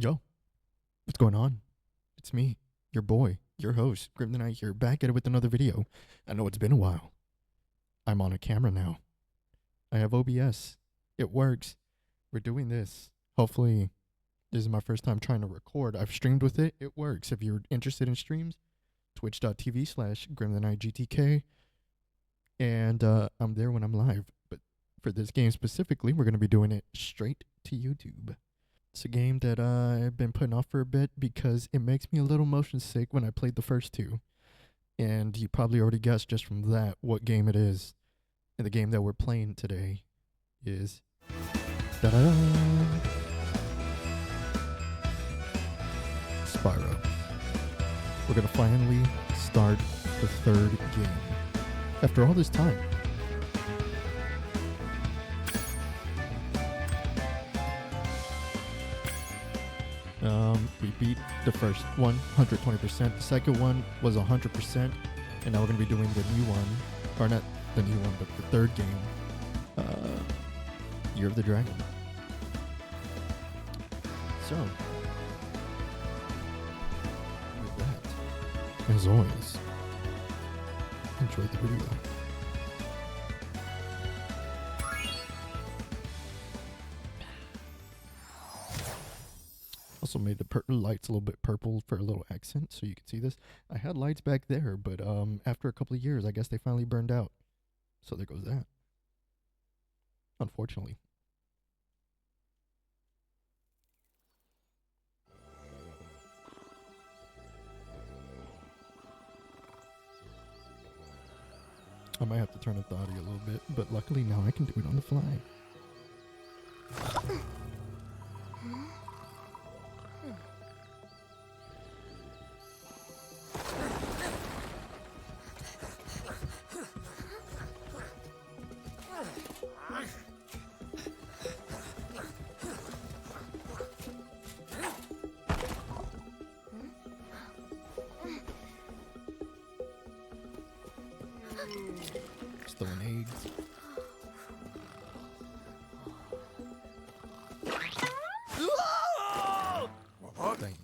Yo, what's going on? It's me, your boy, your host, Grim the Knight here, back at it with another video. I know it's been a while. I'm on a camera now. I have OBS. It works. We're doing this. Hopefully, this is my first time trying to record. I've streamed with it. It works. If you're interested in streams, twitch.tv/GrimTheKnightGTK. And I'm there when I'm live. But for this game specifically, we're going to be doing it straight to YouTube. It's a game that I've been putting off for a bit because it makes me a little motion sick when I played the first two. And you probably already guessed just from that what game it is. And the game that we're playing today is... Da-da-da! Spyro. We're going to finally start the third game. After all this time. We beat the first one 120%. The second one was 100%. And now we're going to be doing the new one. Or not the new one, but the third game. Year of the Dragon. So, with that, as always, enjoy the video. Also made the lights a little bit purple for a little accent so you can see this. I had lights back there, but after a couple of years, I guess they finally burned out. So there goes that. Unfortunately. I might have to turn up the audio a little bit, but luckily now I can do it on the fly. Throwing eggs. Dang.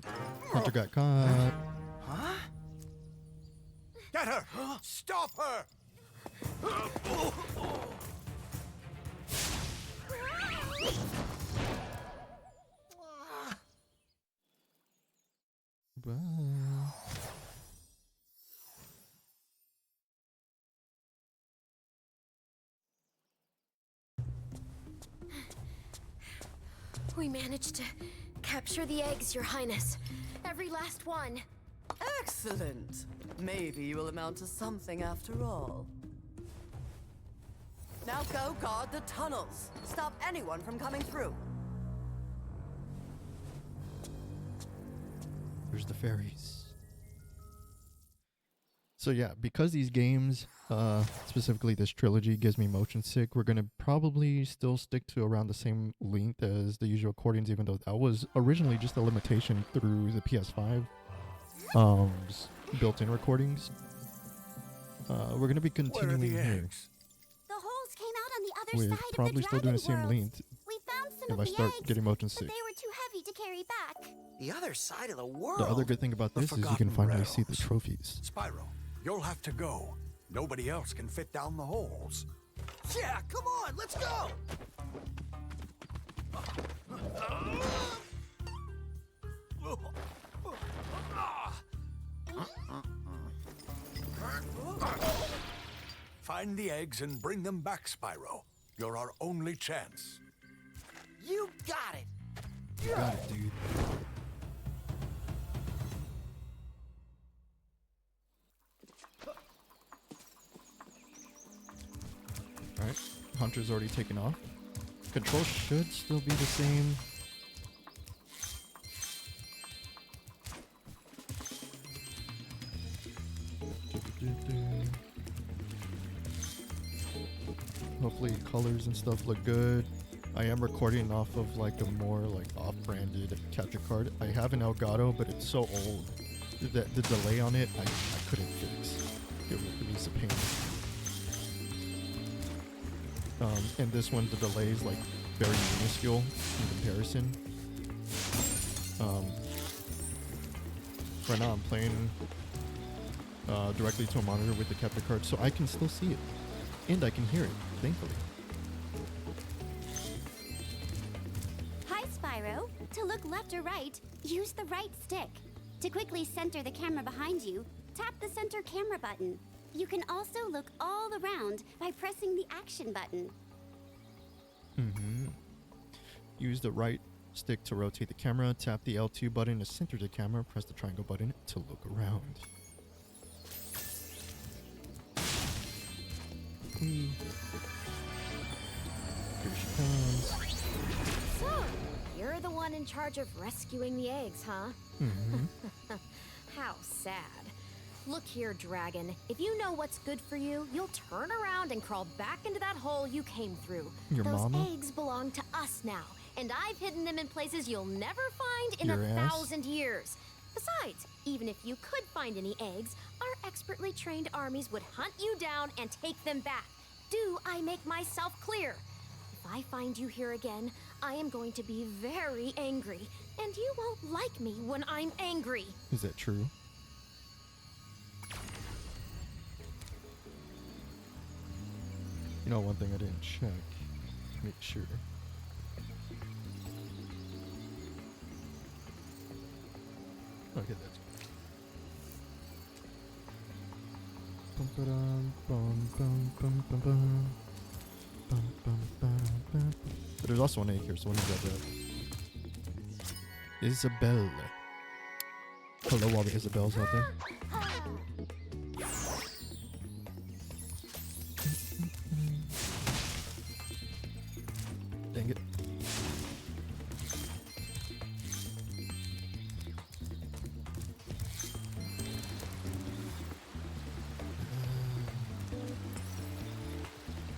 Hunter got caught. Huh? Get her! Stop her! Bye. We managed to capture the eggs, Your Highness. Every last one. Excellent. Maybe you will amount to something after all. Now go guard the tunnels. Stop anyone from coming through. There's the fairies. So yeah, because these games, specifically this trilogy, gives me motion sick, we're going to probably still stick to around the same length as the usual recordings, even though that was originally just a limitation through the PS5 built-in recordings. We're going to be continuing here. The holes came out on the other We're side probably of the still doing the same dragon length We found some if of I the start eggs, getting motion but sick. they were too heavy to carry back. The other side of the world. The other good thing about The this is you can forgotten finally see the realms. trophies. Spyro, you'll have to go. Nobody else can fit down the holes. Yeah, come on, let's go! Find the eggs and bring them back, Spyro. You're our only chance. You got it! Got it, dude. Alright, Hunter's already taken off. Control should still be the same. Hopefully colors and stuff look good. I am recording off of like a more like off-branded capture card. I have an Elgato, but it's so old that the delay on it I couldn't fix. It was a pain. And this one, the delay is like very minuscule in comparison. Right now I'm playing directly to a monitor with the capture card, so I can still see it. And I can hear it, thankfully. Hi, Spyro. To look left or right, use the right stick. To quickly center the camera behind you, tap the center camera button. You can also look all around by pressing the action button. Mm-hmm. Use the right stick to rotate the camera, tap the L2 button to center the camera, press the triangle button to look around. Here she comes. So, you're the one in charge of rescuing the eggs, huh? Mm-hmm. How sad. Look here, Dragon. If you know what's good for you, you'll turn around and crawl back into that hole you came through. Your Those mama? eggs belong to us now, and I've hidden them in places you'll never find in Your a ass? 1,000 years. Besides, even if you could find any eggs, our expertly trained armies would hunt you down and take them back. Do I make myself clear? If I find you here again, I am going to be very angry, and you won't like me when I'm angry. Is that true? You know, one thing I didn't check. Make sure. Okay, that's good. Bum, ba-dum, bum, bum, bum, bum, bum. Bum, bum, bum, bum. But there's also an egg here, so let me grab that. Isabelle. Hello, all the Isabelles out there. Dang it.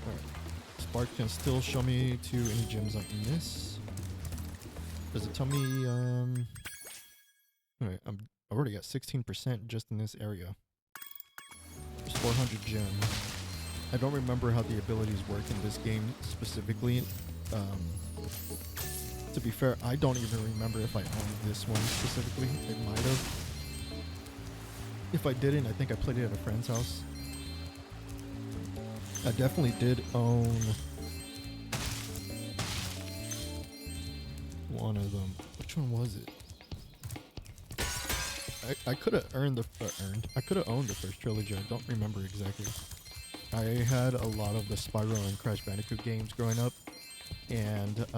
Alright. Spark can still show me to any gems I can miss. Does it tell me, alright, I've already got 16% just in this area. There's 400 gems. I don't remember how the abilities work in this game specifically. To be fair, I don't even remember if I owned this one specifically. It might have. If I didn't, I think I played it at a friend's house. I definitely did own one of them. Which one was it? I could have earned the I could have owned the first trilogy. I don't remember exactly. I had a lot of the Spyro and Crash Bandicoot games growing up, and it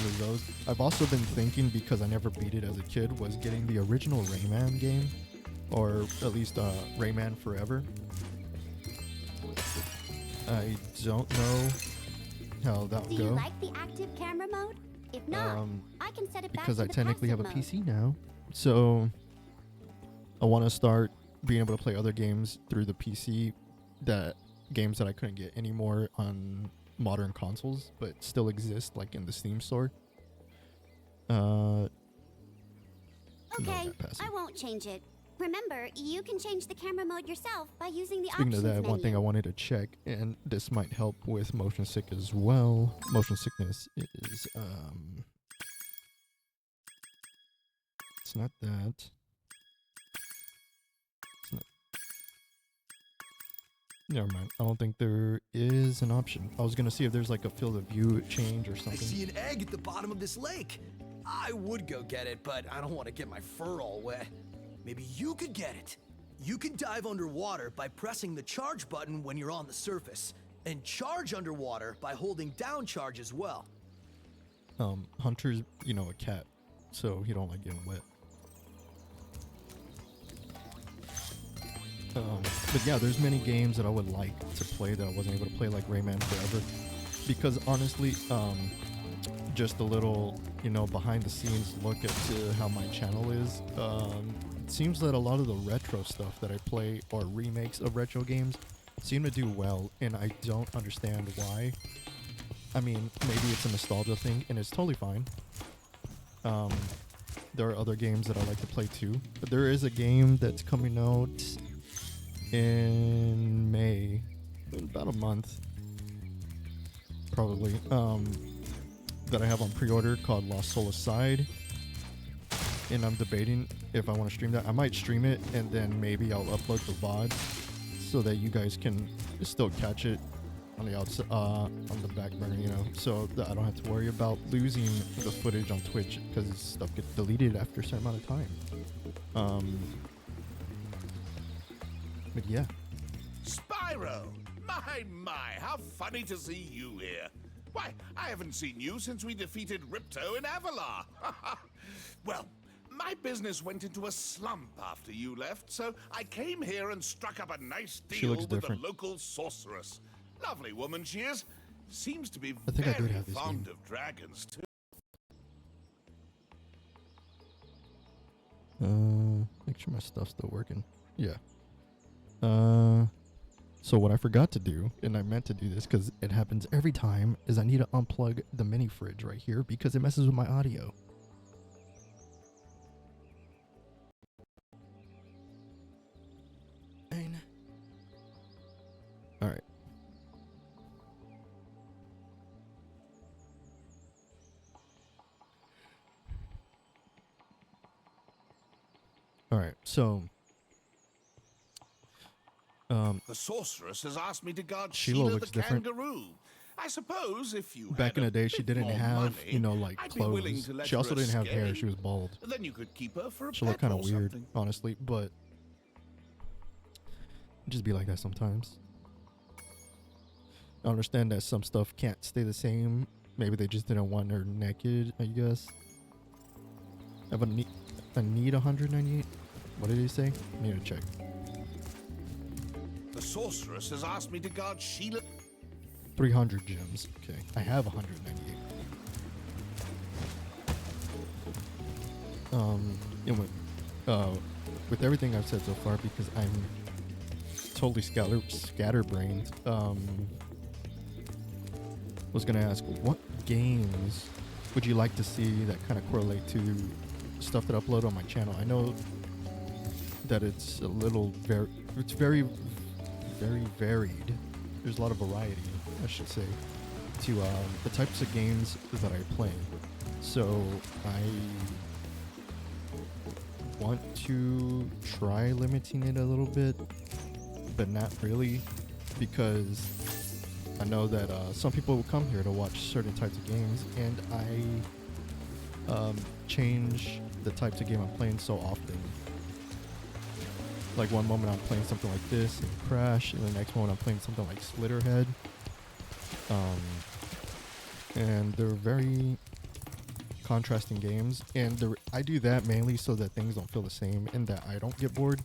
was those. I've also been thinking, because I never beat it as a kid, was getting the original Rayman game, or at least Rayman Forever. I don't know how that Do would you go. like the active camera mode? If not, I can set it back Because to I the technically have a passive mode. PC now, so I want to start being able to play other games through the PC, games that I couldn't get anymore on modern consoles, but still exist, like in the Steam store. No, Okay, not passive. I won't change it. Remember, you can change the camera mode yourself by using the Speaking options of that, one thing I menu. wanted to check, and this might help with motion sick as well. Motion sickness is it's not that. It's not. Never mind. I don't think there is an option. I was gonna see if there's like a field of view change or I something. see an egg at the bottom of this lake. I would go get it, but I don't want to get my fur all wet. Maybe you could get it. You can dive underwater by pressing the charge button when you're on the surface, and charge underwater by holding down charge as well. Hunter's, a cat, so he don't like getting wet. But yeah, there's many games that I would like to play that I wasn't able to play, like Rayman Forever, because honestly, just a little, behind the scenes look at how my channel is. It seems that a lot of the retro stuff that I play, or remakes of retro games, seem to do well, and I don't understand why. I mean, maybe it's a nostalgia thing, and it's totally fine. There are other games that I like to play too, but there is a game that's coming out in May, in about a month, probably, that I have on pre-order, called Lost Soul Aside. and I'm debating if I want to stream that. I might stream it and then maybe I'll upload the VOD so that you guys can still catch it on the outside, on the back burner, you know, so that I don't have to worry about losing the footage on Twitch because stuff gets deleted after a certain amount of time. But yeah. Spyro! My, how funny to see you here. Why, I haven't seen you since we defeated Ripto in Avalar. Well, my business went into a slump after you left, so I came here and struck up a nice She deal looks with the different. local sorceress. Lovely woman she is. Seems to be I think I did very have this fond game. of dragons, too. Make sure my stuff's still working. Yeah. So what I forgot to do, and I meant to do this because it happens every time, is I need to unplug the mini fridge right here because it messes with my audio. All right. All right. So, The sorceress has asked me to guard Sheila Sheila looks the different. kangaroo. I suppose if you back had in a the day, she bit didn't more have, money, you know, like I'd be willing clothes. to let She also her didn't have hair. escape. She was bald. Then you could keep her for a She looked pet kind of or weird, something. honestly, but just be like that sometimes. I understand that some stuff can't stay the same. Maybe they just didn't want her naked, I guess. I need 198. What did he say? I need to check. The sorceress has asked me to guard Sheila. 300 gems. Okay, I have 198. And with everything I've said so far, because I'm totally scatterbrained, was gonna ask, what games would you like to see that kind of correlate to stuff that I upload on my channel? I know that it's a little it's very varied. There's a lot of variety, I should say, to the types of games that I play. So I want to try limiting it a little bit, but not really, because I know that some people will come here to watch certain types of games, and I change the types of game I'm playing so often. Like one moment I'm playing something like this and Crash, and the next moment I'm playing something like Slitterhead. And they're very contrasting games, and I do that mainly so that things don't feel the same and that I don't get bored.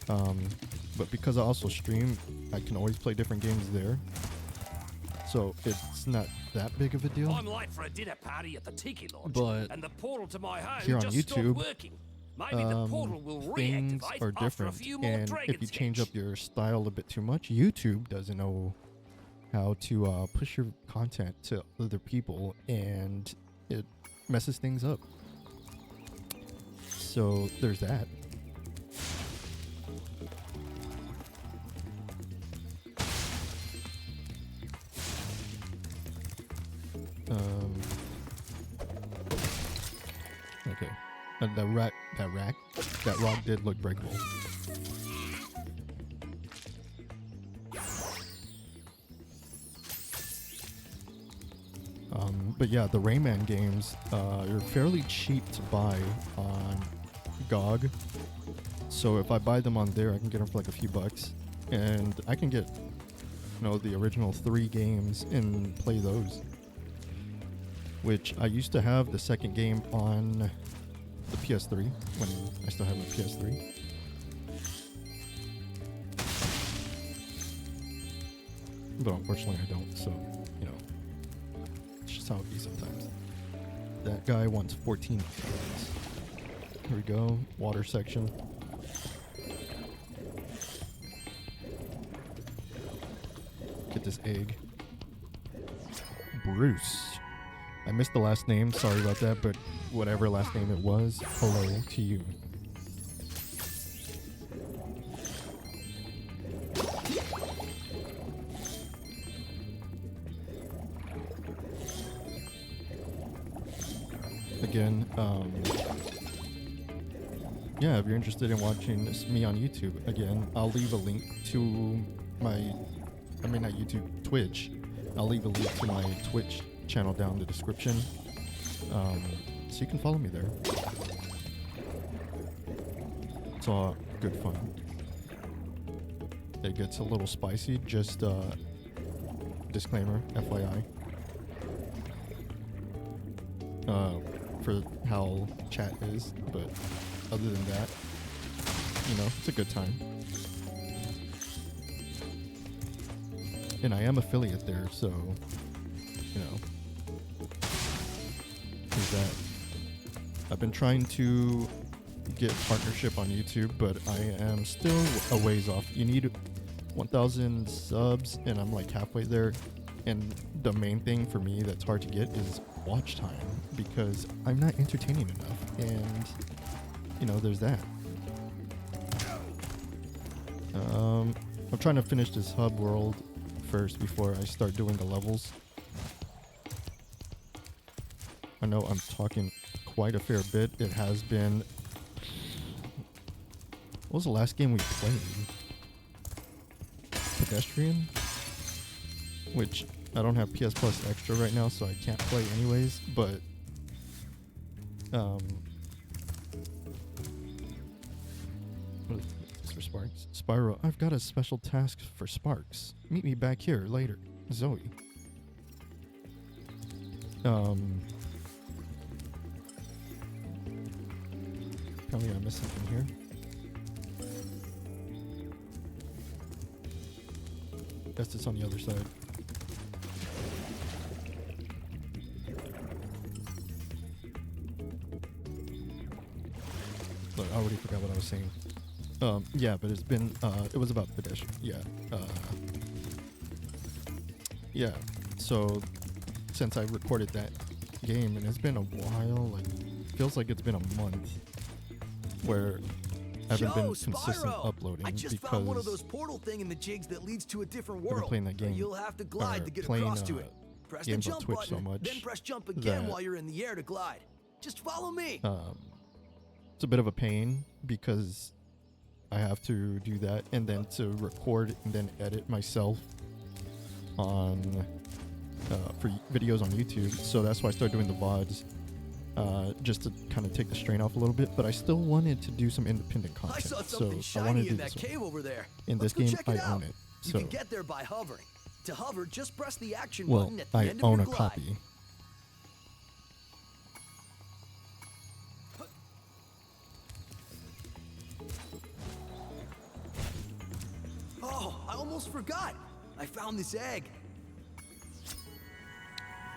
But because I also stream, I can always play different games there, so it's not that big of a deal. I'm late for a dinner party at the Tiki Lodge, But and the portal to my home here on just YouTube, stopped working. Maybe the portal will things reactivate are after a different, few more and dragon's if you change heads. up your style a bit too much, YouTube doesn't know how to push your content to other people, and it messes things up. So there's that. Okay. And that rock did look breakable. But yeah, the Rayman games are fairly cheap to buy on GOG. So if I buy them on there, I can get them for like a few bucks, and I can get, the original 3 games and play those. Which I used to have the second game on the PS3 when I still have a PS3. But unfortunately I don't, so, it's just how it be sometimes. That guy wants 14 cards. Here we go, water section. Get this egg. Bruce. I missed the last name, sorry about that, but whatever last name it was, hello to you. Again, yeah, if you're interested in watching me on YouTube, again, I'll leave a link to my, I mean not YouTube, Twitch. I'll leave a link to my Twitch channel down in the description, so you can follow me there. It's all good fun. It gets a little spicy, just disclaimer, FYI. For how chat is, but other than that, you know, it's a good time. And I am affiliate there, so, you know, there's that. I've been trying to get partnership on YouTube, but I am still a ways off. You need 1,000 subs, and I'm like halfway there. And the main thing for me that's hard to get is watch time, because I'm not entertaining enough, and you know, there's that. I'm trying to finish this hub world first before I start doing the levels. I know I'm talking quite a fair bit. It has been... What was the last game we played? Pedestrian? Which I don't have PS Plus Extra right now, so I can't play anyways, but... What is this for Sparks? Spyro, I've got a special task for Sparks. Meet me back here later. Zoe. Tell me I missed something here. Guess it's on the other side. Look, I already forgot what I was saying. Yeah, but it's been, it was about pedestrian. Yeah. Yeah. So, since I recorded that game, and it's been a while, like, feels like it's been a month, where I haven't been consistent uploading, I just because found one of those portal thing in the jigs that leads to a different I've been world. playing that game. You'll have to glide to get playing, across to it. Press the games on jump Twitch button, so much then press jump again that, while you're in the air to glide. Just follow me. It's a bit of a pain because I have to do that and then to record and then edit myself on for videos on YouTube. So that's why I started doing the VODs, just to kind of take the strain off a little bit. But I still wanted to do some independent I content. saw So something I wanted shiny to in do that this. cave over there. In Let's this game, go check it I out. own it. You So, can get there by hovering. To hover, just press the action well, button at the I end of own your a glide. copy. Oh, I almost forgot. I found this egg.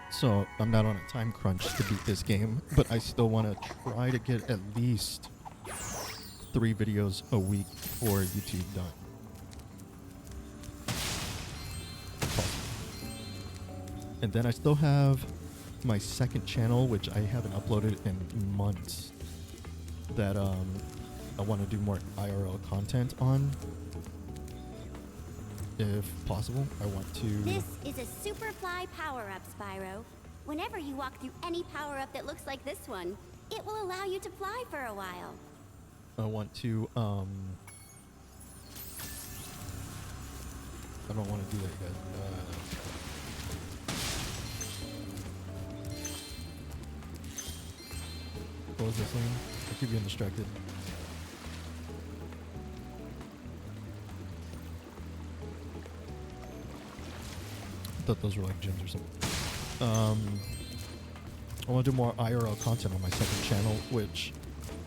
So I'm not on a time crunch to beat this game, but I still want to try to get at least 3 videos a week for YouTube done. And then I still have my second channel, which I haven't uploaded in months, that I want to do more IRL content on. If possible, I want to... This is a Superfly power-up, Spyro. Whenever you walk through any power-up that looks like this one, it will allow you to fly for a while. I want to, I don't want to do that yet. What was this thing? I keep getting distracted. I thought those were like gyms or something. I want to do more IRL content on my second channel, which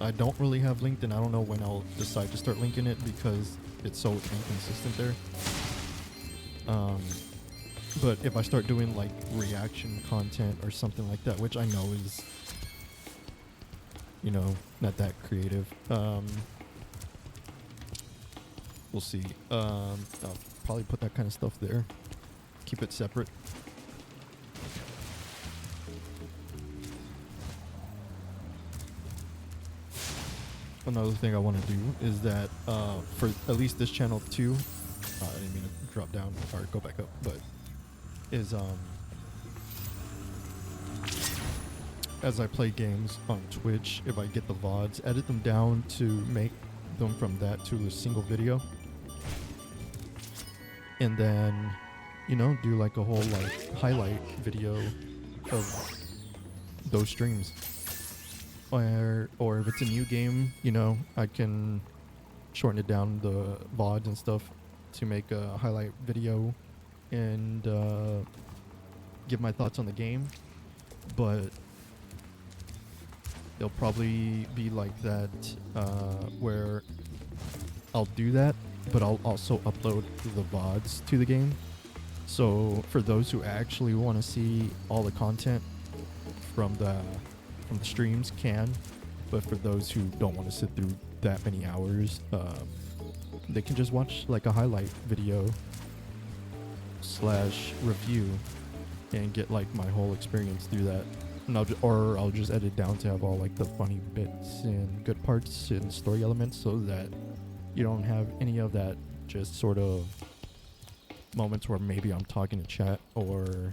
I don't really have linked, and I don't know when I'll decide to start linking it because it's so inconsistent there. But if I start doing like reaction content or something like that, which I know is, you know, not that creative, we'll see. I'll probably put that kind of stuff there. Keep it separate. Another thing I want to do is that for at least this channel too, I didn't mean to drop down or go back up, but is as I play games on Twitch, if I get the VODs, edit them down to make them from that to a single video. And then, you know, do like a whole like highlight video of those streams. Or if it's a new game, you know, I can shorten it down, the VODs and stuff, to make a highlight video and give my thoughts on the game. But they'll probably be like that, where I'll do that, but I'll also upload the VODs to the game. So for those who actually want to see all the content from the streams, can. But for those who don't want to sit through that many hours, they can just watch like a highlight video / review and get like my whole experience through that. And I'll just edit down to have all like the funny bits and good parts and story elements, so that you don't have any of that just sort of moments where maybe I'm talking to chat or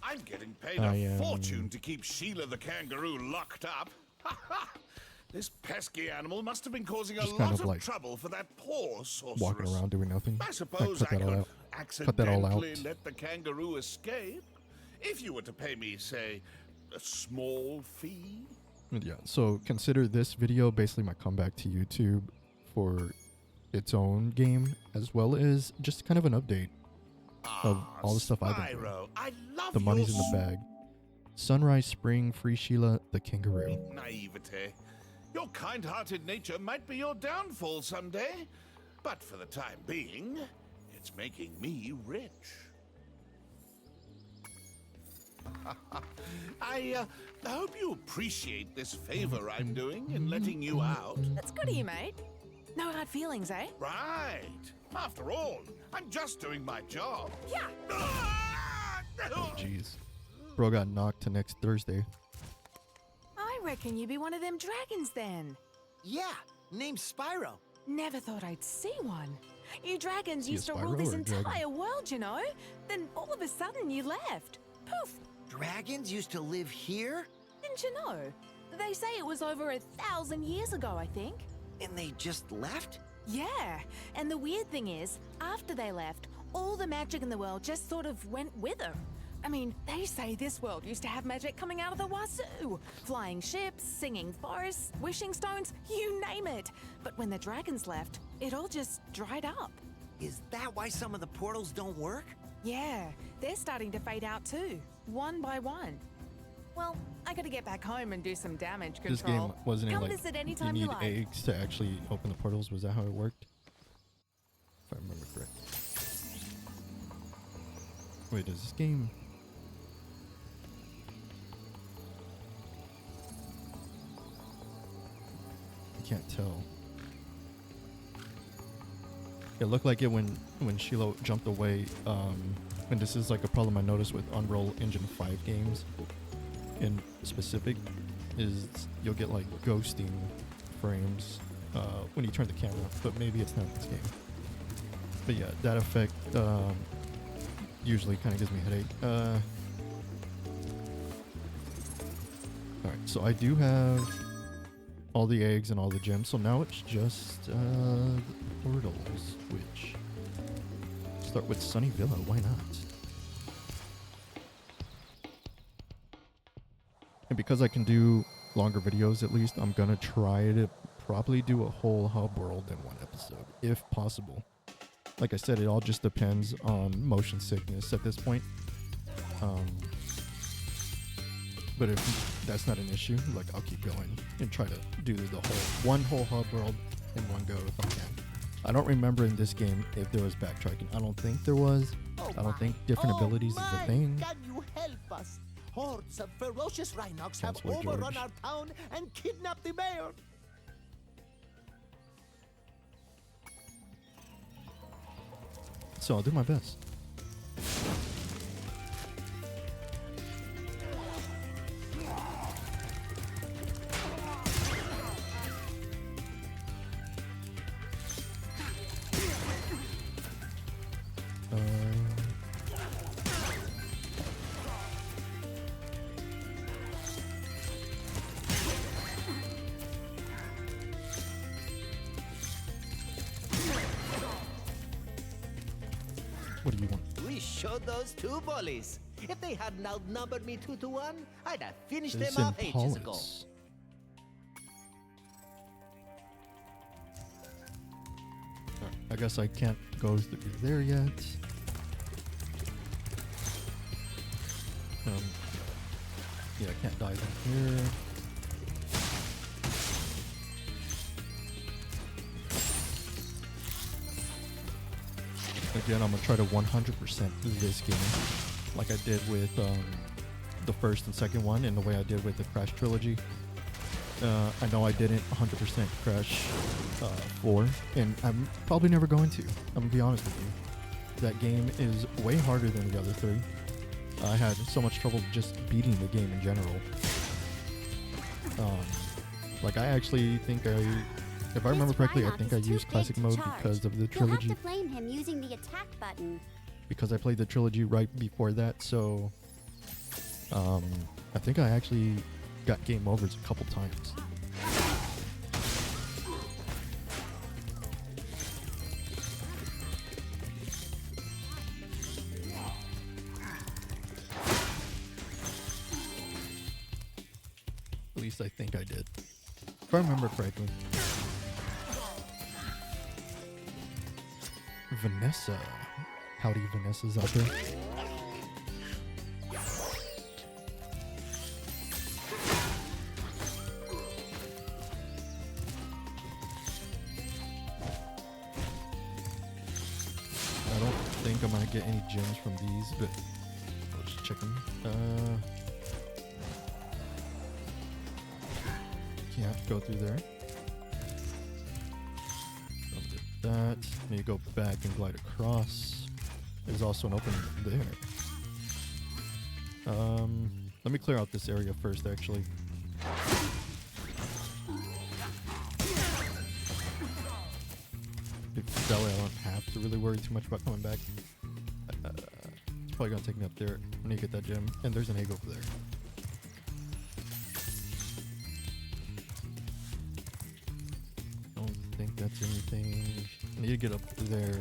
I'm getting paid a fortune to keep Sheila the kangaroo locked up. This pesky animal must have been causing a just lot kind of of like trouble for that poor sorceress. walking around doing nothing. I suppose I cut that all could out. Cut that all out. accidentally let the kangaroo escape if you were to pay me, say, a small fee. Yeah, so consider this video basically my comeback to YouTube for its own game, as well as just kind of an update of all the stuff I've been doing. Spyro, I love The money's in your the bag. Sunrise Spring, Free Sheila, the kangaroo. sweet naivete. Your kind-hearted nature might be your downfall someday, but for the time being, it's making me rich. I hope you appreciate this favor I'm doing in letting you out. That's good of you, mate. No hard feelings, eh? Right. After all, I'm just doing my job. Yeah. Jeez. Bro got knocked to next Thursday. I reckon you be one of them dragons then. Yeah, name's Spyro. Never thought I'd see one. You dragons See a used to Spyro rule this or a dragon? entire world, you know? Then all of a sudden you left. Poof. Dragons used to live here? Didn't you know? They say it was over 1,000 years ago, I think. And they just left? Yeah, and the weird thing is, after they left, all the magic in the world just sort of went with them. I mean, they say this world used to have magic coming out of the wazoo. Flying ships, singing forests, wishing stones, you name it. But when the dragons left, it all just dried up. Is that why some of the portals don't work? Yeah, they're starting to fade out too, one by one. Well, I gotta get back home and do some damage control. This game wasn't it Come like visit you anytime need you like. eggs to actually open the portals? Was that how it worked? If I remember correct. Wait, does this game? I can't tell. It looked like it when Sheila jumped away. And this is like a problem I noticed with Unreal Engine 5 games in specific, is you'll get like ghosting frames when you turn the camera, but maybe it's not this game. But yeah, that effect usually kind of gives me a headache. Alright, so I do have all the eggs and all the gems, so now it's just the portals, which start with Sunny Villa, why not? And because I can do longer videos, at least, I'm gonna try to probably do a whole hub world in one episode, if possible. Like I said, it all just depends on motion sickness at this point. But if that's not an issue, like, I'll keep going and try to do the one whole hub world in one go if I can. I don't remember in this game if there was backtracking. I don't think there was. I don't think different abilities is a thing. Can you help us? Hordes of ferocious Rhinox have Counselor overrun George. our town and kidnapped the mayor. So I'll do my best. showed those two bullies. If they hadn't outnumbered me 2-1, I'd have finished It's them in off ages ago. Paulus. Alright, I guess I can't go through there yet. Yeah, I can't dive in here. Again, I'm gonna try to 100% this game, like I did with the first and second one, and the way I did with the Crash trilogy. I know I didn't 100% Crash 4, and I'm probably never going to. I'm gonna be honest with you. That game is way harder than the other three. I had so much trouble just beating the game in general. Like I actually think if I remember correctly, I think I used classic mode because of the trilogy. You'll have to flame him using the attack button. Because I played the trilogy right before that, so I think I actually got game overs a couple times. At least I think I did. If I remember correctly. Vanessa. Howdy, Vanessa's out there. I don't think I'm gonna get any gems from these, but I'll just check them. Can't go through there. Don't get that. Need to go back and glide across. There's also an opening there. Let me clear out this area first, actually. That way I don't have to really worry too much about coming back. It's probably gonna take me up there. I need to get that gem. And there's an egg over there. Don't think that's anything. I need to get up there.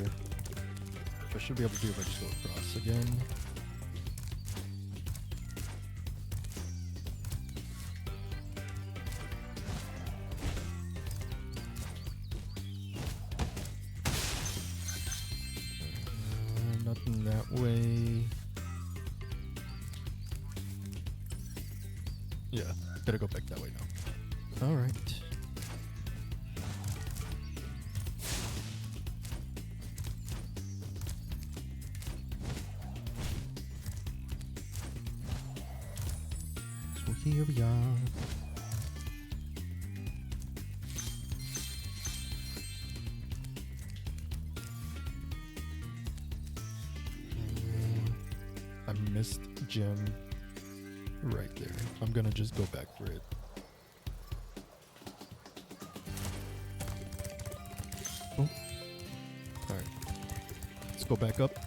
I should be able to do if I just go across again. Nothing that way. Yeah, gotta go back that way now. All right. So here we are. I missed gem right there. I'm gonna just go back for it. Oh. Alright. Let's go back up.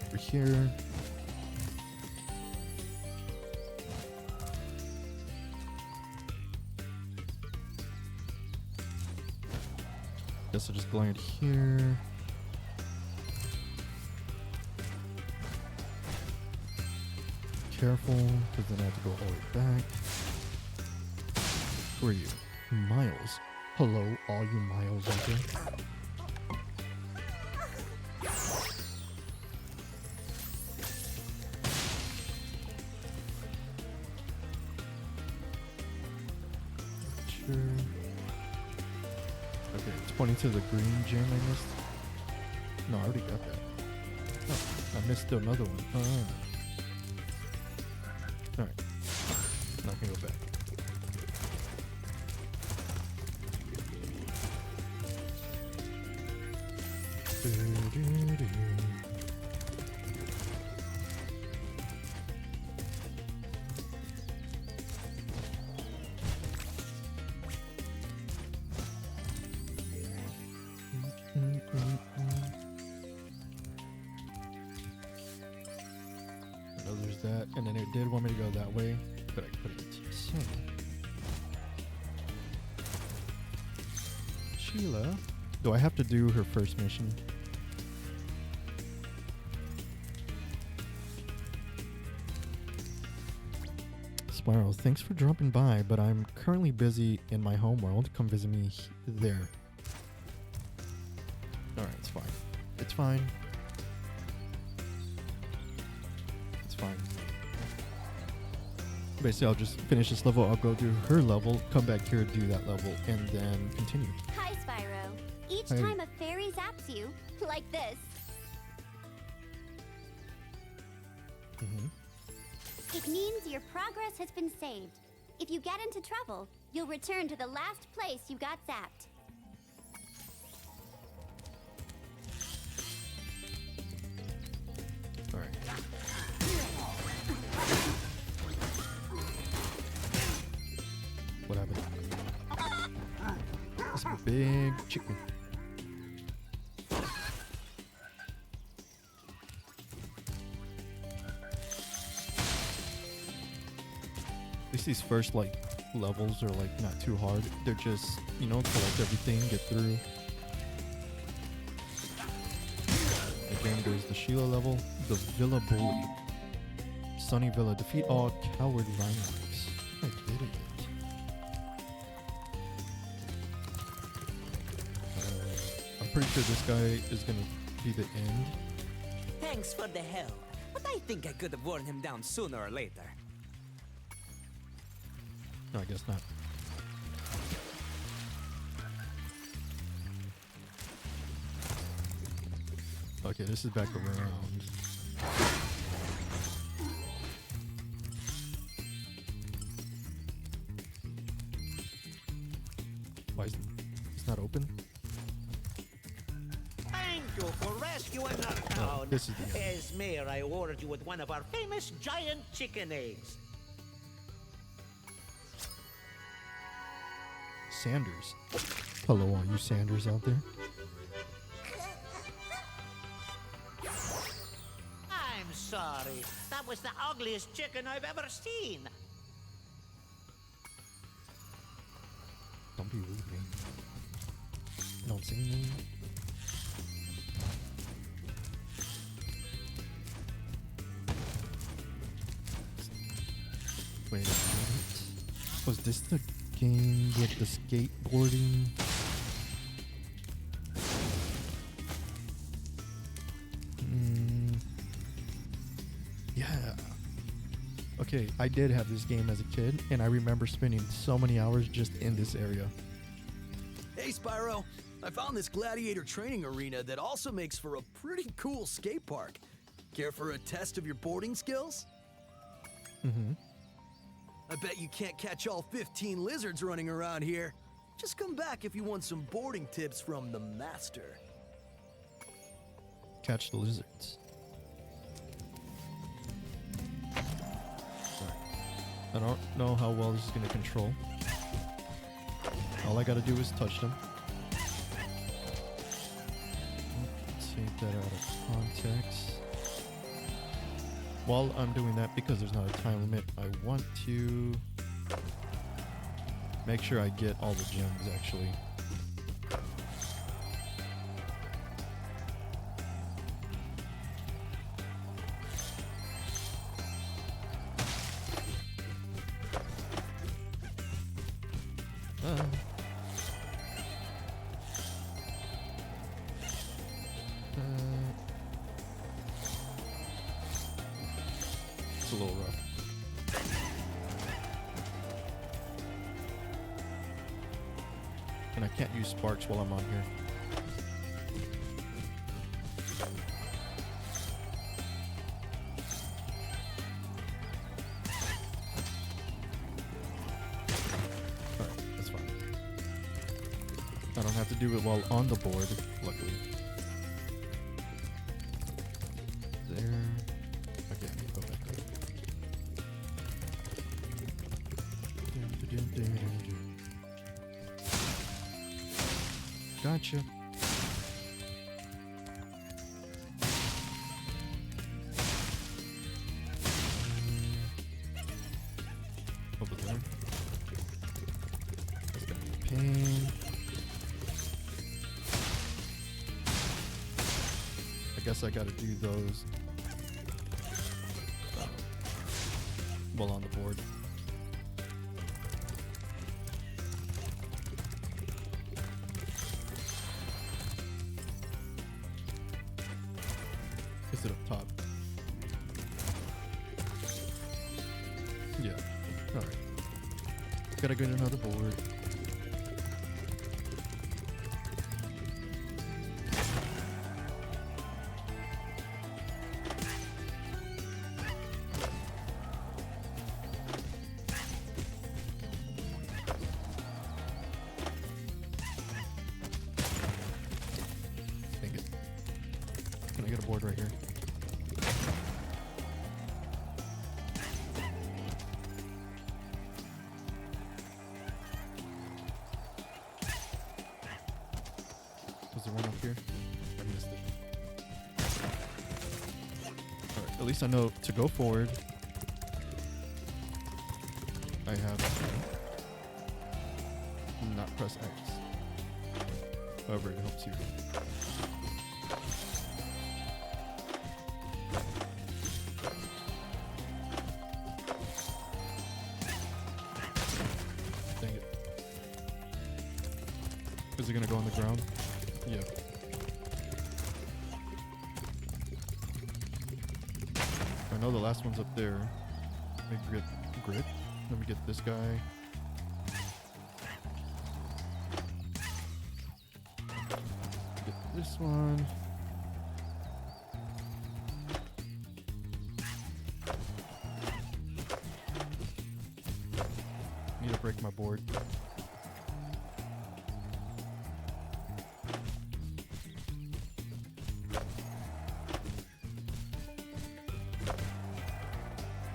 Over here. Guess I'll just glide here. Careful, because then I have to go all the way back. Who are you? Miles. Hello, all you Miles out there. Sure. Okay, it's pointing to the green gem I missed. No, I already got that. Oh, I missed another one. Alright. Now I can go back. know there's that. And then it did want me to go that way, but I couldn't. So. Sheila. Do I have to do her first mission? Spyro, thanks for dropping by, but I'm currently busy in my home world. Come visit me there. Alright, it's fine. It's fine. It's fine. Basically, I'll just finish this level. I'll go do her level, come back here, do that level, and then continue. Hi, Spyro. Each Hi. time a fairy zaps you, like this, it means your progress has been saved. If you get into trouble, you'll return to the last place you got zapped. Alright. What happened? That's a big chicken. At least these first like levels are like not too hard. They're just, you know, collect everything, get through. Again, there's the Sheila level, the Villa Bully. Sunny Villa, defeat all coward rhinos. I did it. I'm pretty sure this guy is gonna be the end. Thanks for the help, but I think I could have worn him down sooner or later. No, I guess not. Okay, this is back around. Why is it's not open? Thank you for rescuing our town. this is the end. As mayor, I awarded you with one of our famous giant chicken eggs. Sanders. Hello, all you Sanders out there. I'm sorry. That was the ugliest chicken I've ever seen. Don't be rude, man. Don't say me. Wait a minute. Was this the game with the skateboarding? Yeah. Okay, I did have this game as a kid, and I remember spending so many hours just in this area. Hey, Spyro. I found this gladiator training arena that also makes for a pretty cool skate park. Care for a test of your boarding skills? Mm-hmm. I bet you can't catch all 15 lizards running around here. Just come back if you want some boarding tips from the master. Catch the lizards. Sorry. I don't know how well this is going to control. All I got to do is touch them. Take that out of context. While I'm doing that, because there's not a time limit, I want to make sure I get all the gems, actually. It's a little rough. And I can't use sparks while I'm on here. Alright, that's fine. I don't have to do it while on the board, luckily. There. Okay, I need to go back up. Gotcha. guess I gotta do those while on the board. Is it up top? Yeah. Alright. Gotta get another board. Dang it. Can I get a board right here? Was there one up here? I missed it. Alright, at least I know to go forward. I have to not press X. However, it helps you. Dang it. Is it gonna go on the ground? Yeah. I know the last one's up there. Maybe get grit. Let me get this guy. Get this one. Need to break my board.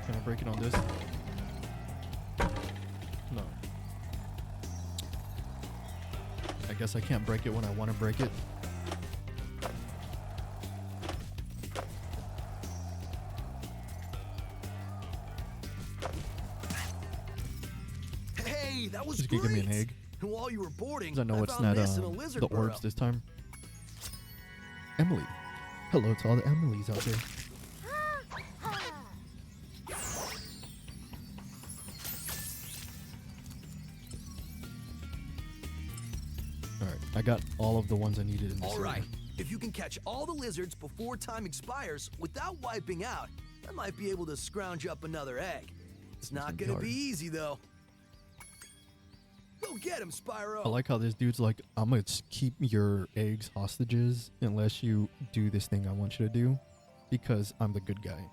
Can I break it on this? No. I guess I can't break it when I want to break it. Hey, that was Just great. give me an egg. And while you were boarding, 'Cause I know it's found not this in a lizard the burrow. orbs this time. Emily. Hello to all the Emilys out there. Alright, I got all of the ones I needed in this All right. area. If you can catch all the lizards before time expires without wiping out, I might be able to scrounge up another egg. It's not gonna yard. be easy though. Go get him, Spyro. I like how this dude's like, I'm gonna keep your eggs hostages unless you do this thing I want you to do, because I'm the good guy.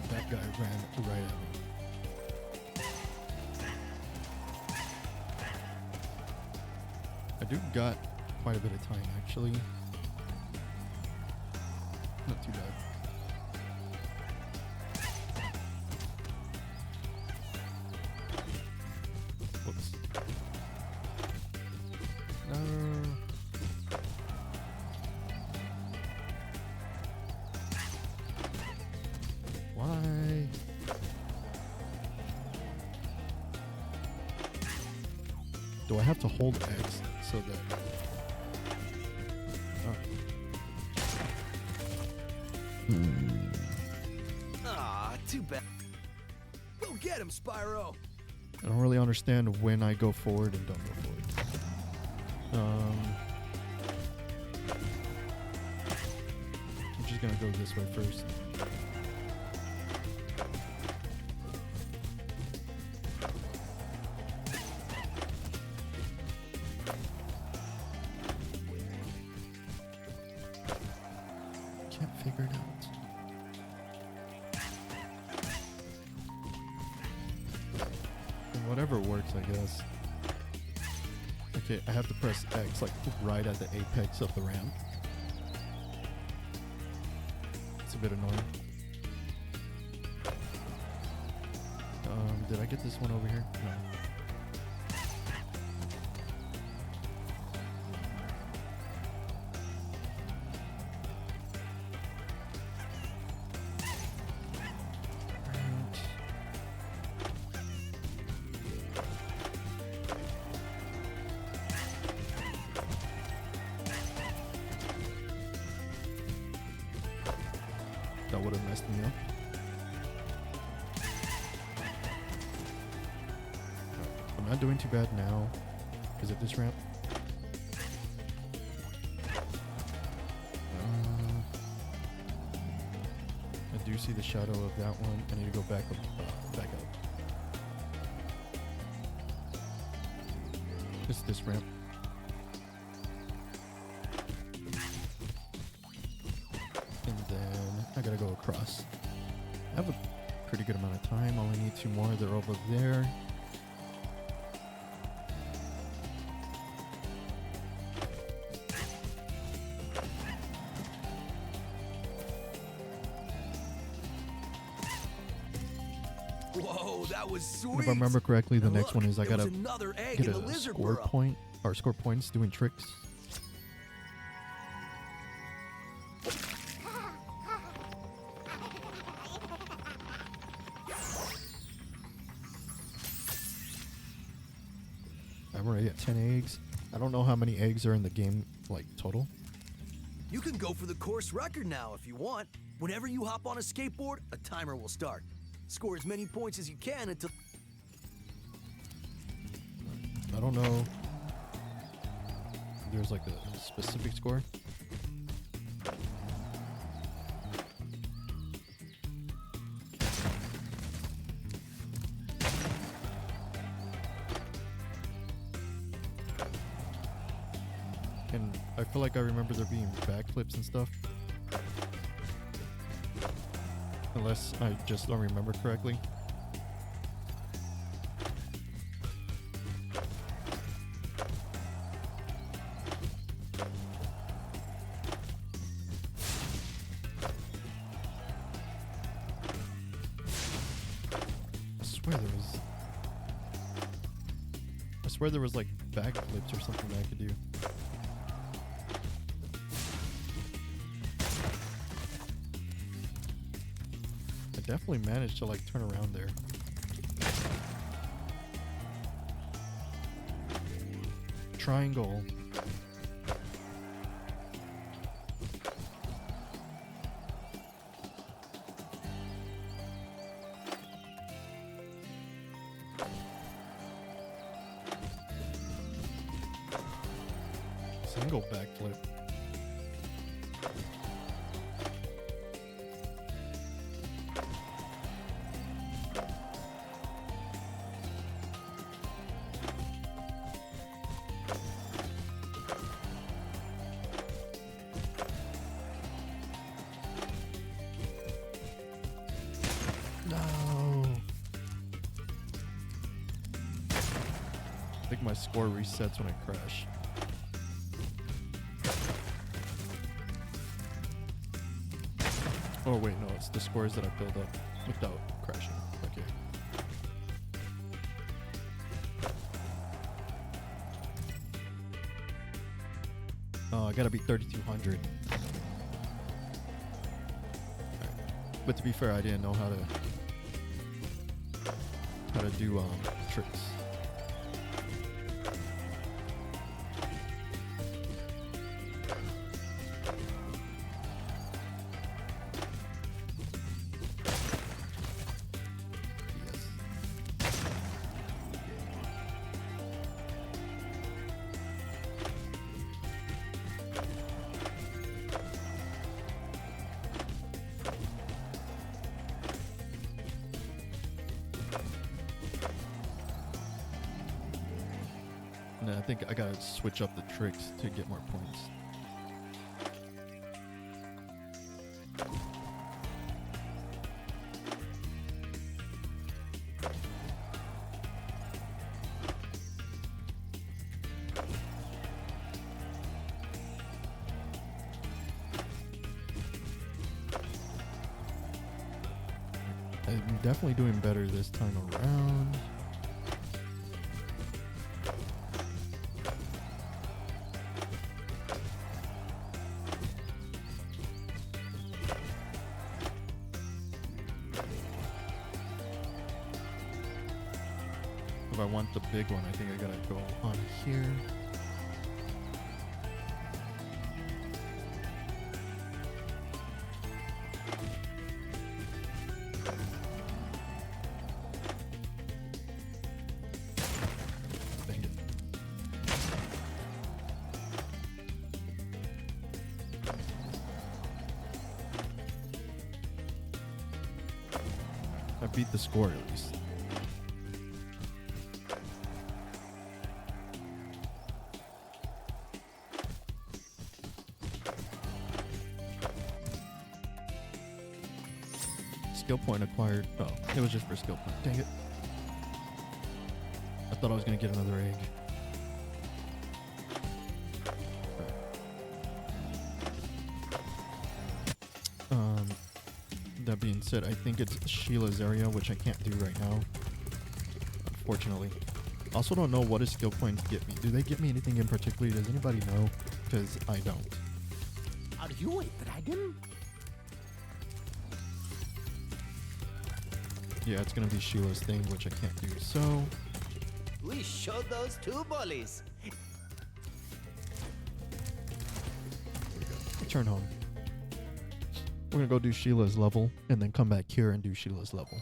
That guy ran right at me. I do got quite a bit of time, actually. Not too bad. Whoops. No. Why? Do I have to hold X so that... Ah, too bad. Go get him, Spyro. I don't really understand when I go forward and don't go forward. I'm just gonna go this way first. Can't figure it out. Whatever works, I guess. Okay, I have to press X like right at the apex of the ramp. It's a bit annoying. Did I get this one over here? No. That would have messed me up. I'm not doing too bad now. Is it this ramp? I do see the shadow of that one. I need to go back up. Back up. It's this ramp. And then I gotta go across. I have a pretty good amount of time. Only need 2 more. They're over there. Whoa, that was sweet. And if I remember correctly, the And next look, one is I there was gotta another egg get in the a lizard score burrow. point or score points doing tricks. I'm already at 10 eggs. I don't know how many eggs are in the game, like total. You can go for the course record now if you want. Whenever you hop on a skateboard, a timer will start. Score as many points as you can until... I don't know. There's like a specific score. And I feel like I remember there being backflips and stuff. Unless I just don't remember correctly. I swear there was like backflips or something that I could do. I definitely managed to like turn around there. Triangle. Single backflip. No. I think my score resets when I crash. Oh wait, no, it's the scores that I build up without crashing. Okay. Oh, I gotta be 3,200. But to be fair, I didn't know how to do tricks. No, I think I gotta switch up the tricks to get more points. I'm definitely doing better this time around. If I want the big one, I think I gotta go on here. beat the score at least. Skill point acquired. Oh, it was just for skill point. Dang it. I thought I was gonna get another egg. That being said, I think it's Sheila's area, which I can't do right now, unfortunately. Also don't know what does skill points get me. Do they get me anything in particular? Does anybody know? Because I don't. Are you a dragon? Yeah, it's gonna be Sheila's thing, which I can't do. So We showed those two bullies. turn home. We're gonna go do Sheila's level and then come back here and do Sheila's level.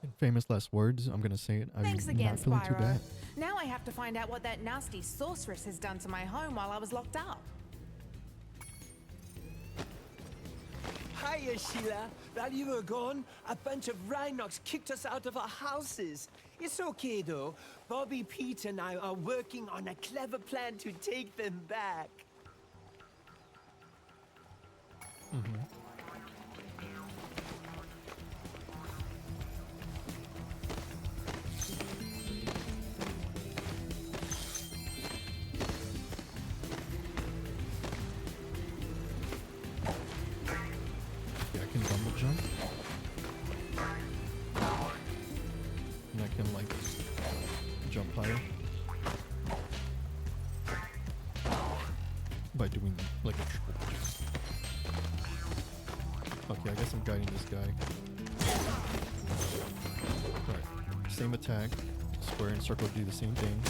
In famous last words, I'm gonna say it. I'm Thanks again, not feeling too Spyro. bad. Now I have to find out what that nasty sorceress has done to my home while I was locked up. Hiya, Sheila. While you were gone, a bunch of Rhinox kicked us out of our houses. It's okay, though. Bobby, Pete, and I are working on a clever plan to take them back. Yeah, I can double jump. And I can like jump higher by doing like a triple jump. Okay, I guess I'm guiding this guy. Alright, same attack. Square and circle do the same thing.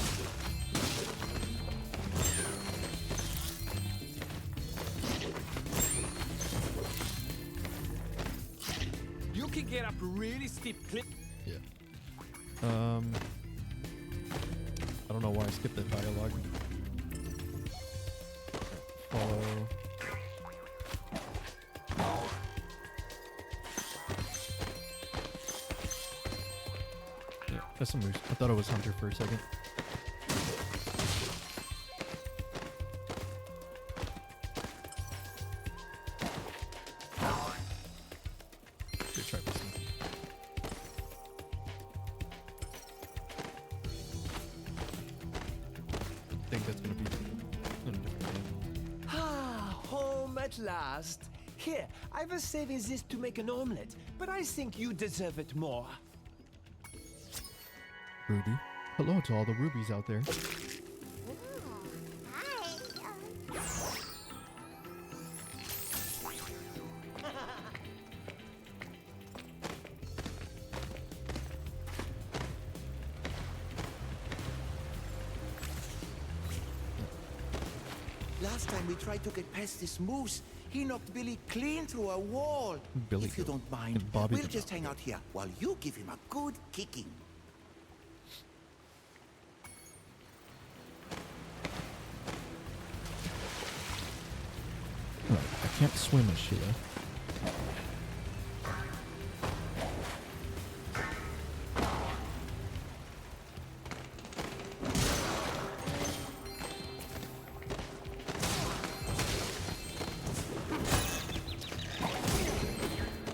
You can get up a really steep cliff. Yeah. I don't know why I skipped that dialogue. Follow. Yeah, that's a moose. I thought it was Hunter for a second. Good try, Wilson. I think that's gonna be in a different game. Ah, home at last. Here, I was saving this to make an omelette, but I think you deserve it more. Ruby. Hello to all the rubies out there. Last time we tried to get past this moose, he knocked Billy clean through a wall. Billy If you go. don't mind, And Bobby we'll did just not. hang out here while you give him a good kicking. Right, I can't swim as Sheila.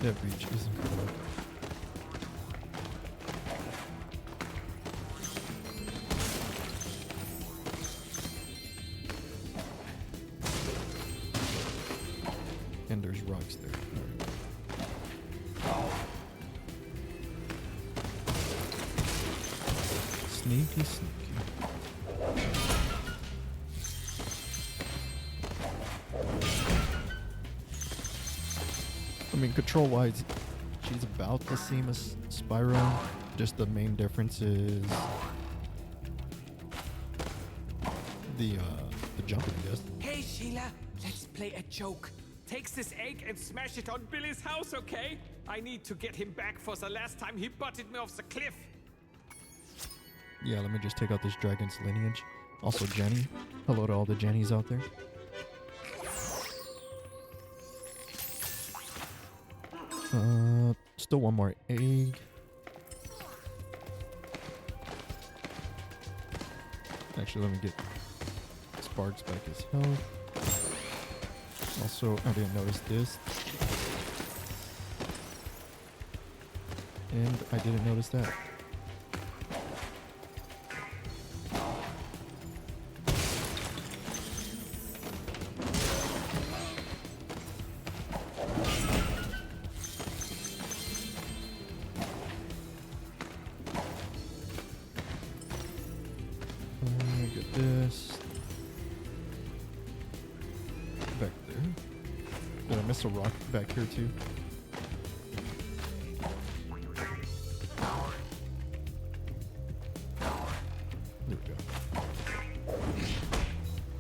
That reach is incredible. And there's rocks there. Alright. Sneaky, sneaky. I mean, control-wise, She's about the same as Spyro, just the main difference is the jumping, I guess. Hey, Sheila, let's play a joke. Takes this egg and smash it on Billy's house, okay? I need to get him back for the last time he butted me off the cliff. Yeah, let me just take out this dragon's lineage. Also, Jenny. Hello to all the Jennies out there. Still one more egg. Actually, let me get Sparks back his health. Also, I didn't notice this. And I didn't notice that. Get this. Back there. Did I miss a rock back here too? There we go.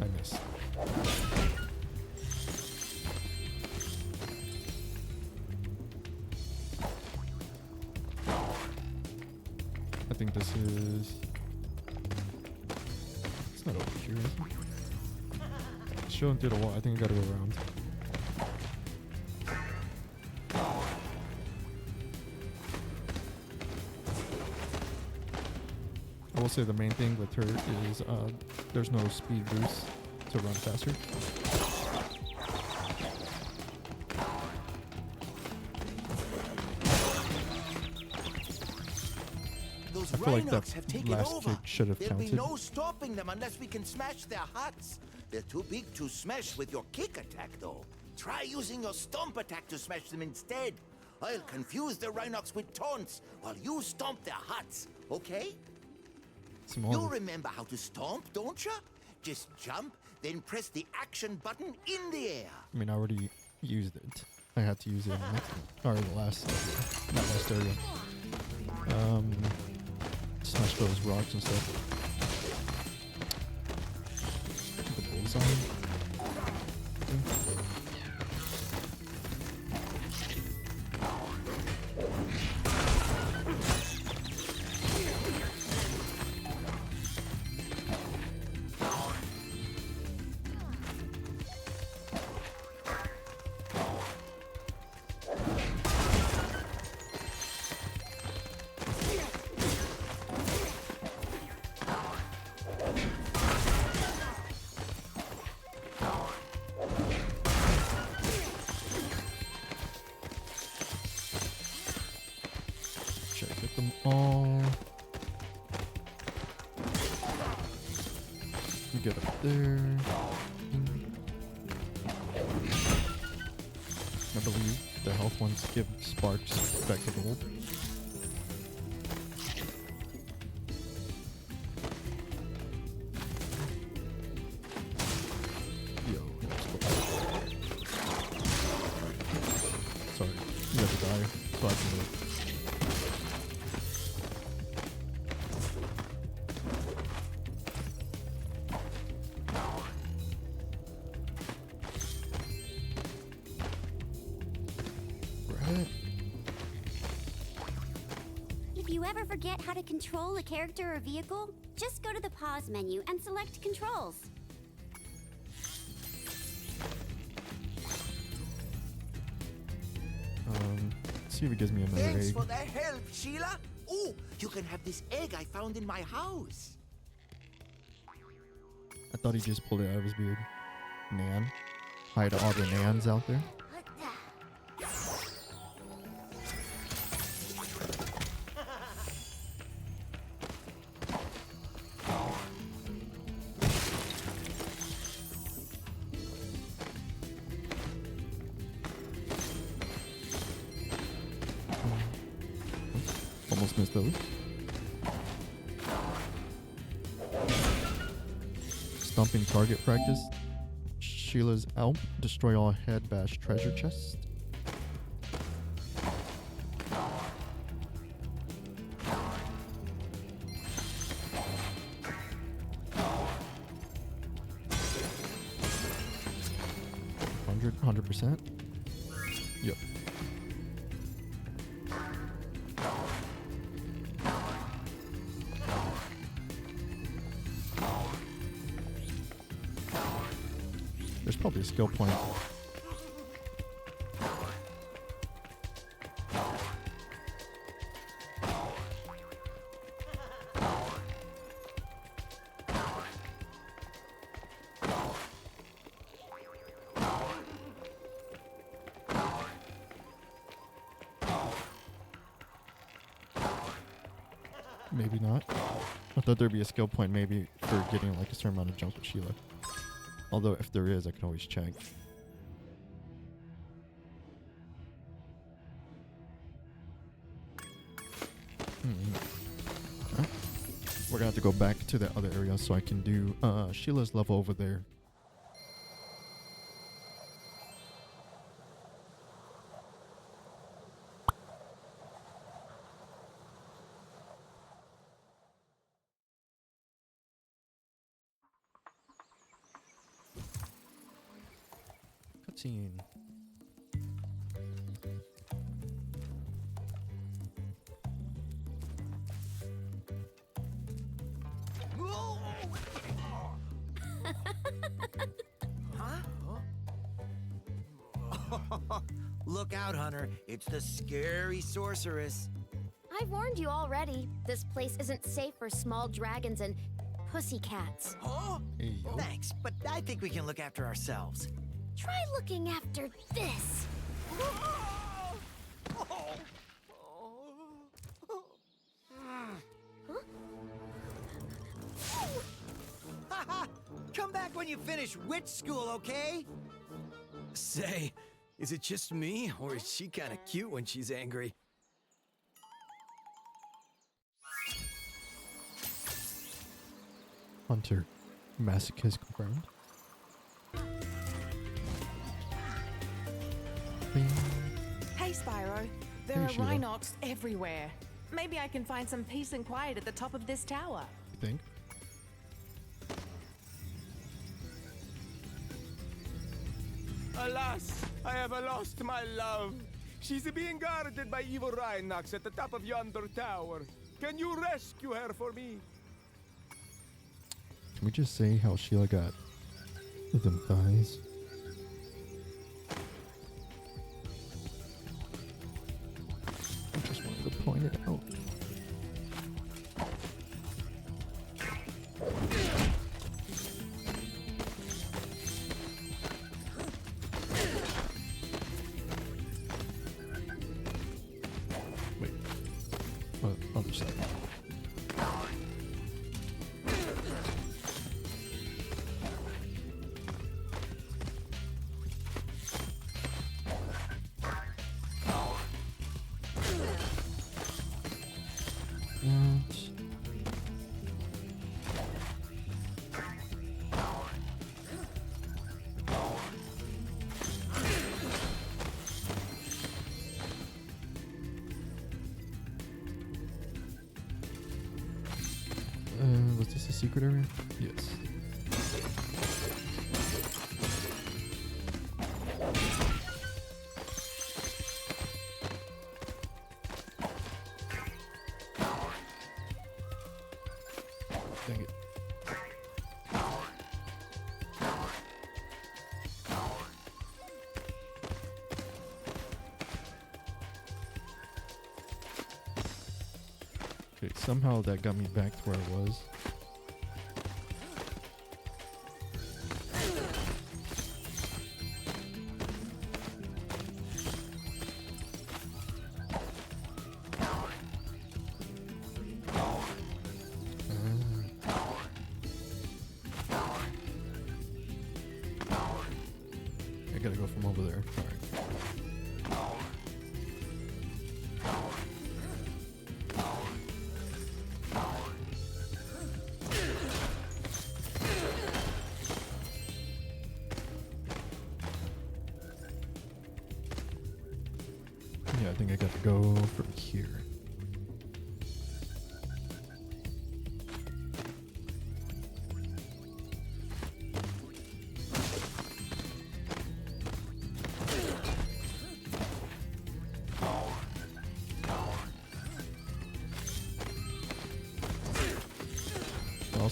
I missed. I think this is... It's not over here, is it? It's showing through the wall. I think I gotta go around. I will say the main thing with her is there's no speed boost to run faster. Those I feel like Rhinox that have taken last over. kick should have There'll counted. be no stopping them unless we can smash their huts. They're too big to smash with your kick attack, though. Try using your stomp attack to smash them instead. I'll confuse the Rhinox with taunts while you stomp their huts, okay? Small. You remember how to stomp, don't you? Just jump, then press the action button in the air. I mean, I already used it. I had to use it in the next one. Or the last, not last area. Smash those rocks and stuff. The bullseye. Check get them all. We get up there. I believe the health ones give sparks back to gold. Yo, sorry, you have to die so I can live. If you ever forget how to control a character or vehicle, just go to the pause menu and select controls. See if it gives me another Thanks egg. for the help, Sheila. Oh, you can have this egg I found in my house. I thought he just pulled it out of his beard. Nan. Hi to all the Nans out there. Almost missed those. Stomping target practice. Sheila's Alp. Destroy all head bash treasure chests. 100%. Yep. There's probably a skill point. Maybe not. I thought there'd be a skill point maybe for getting like a certain amount of jumps with Sheila. Although if there is, I can always check. Huh? We're gonna have to go back to that other area so I can do Sheila's level over there. Cutscene. Look out, Hunter. It's the scary sorceress. I've warned you already. This place isn't safe for small dragons and pussycats. Huh? Hey, yo. Thanks, but I think we can look after ourselves. Try looking after this. Come back when you finish witch school, okay? Say, is it just me, or is she kind of cute when she's angry? Hunter. Masochist confirmed. Bing. Hey, Spyro. There Hey, are Sheila. Rhinox everywhere. Maybe I can find some peace and quiet at the top of this tower. You think? Alas, I have lost my love. She's being guarded by evil Rhinox at the top of yonder tower. Can you rescue her for me? Can we just say how Sheila got them thighs? I just wanted to point it out. Wait. Other side. Was this a secret area? Yes. Dang it. Okay, somehow that got me back to where I was. I gotta go from over there. Alright. Yeah, I think I got to go from here.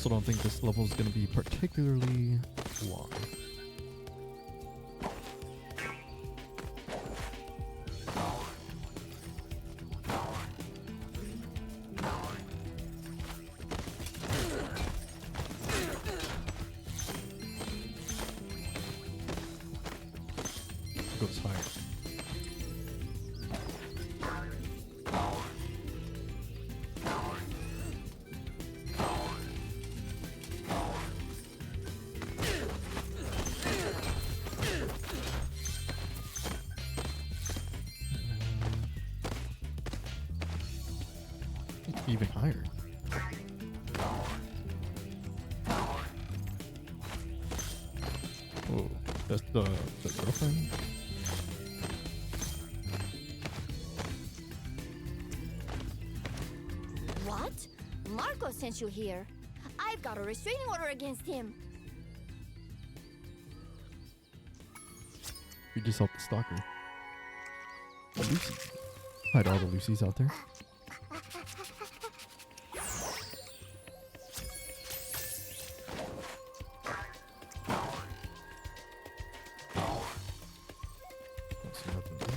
also don't think this level is going to be particularly long. It goes higher. Even higher. Oh, that's the girlfriend? What? Marco sent you here. I've got a restraining order against him. You just helped the stalker. Lucy. Hide all the Lucys out there. There's nothing there.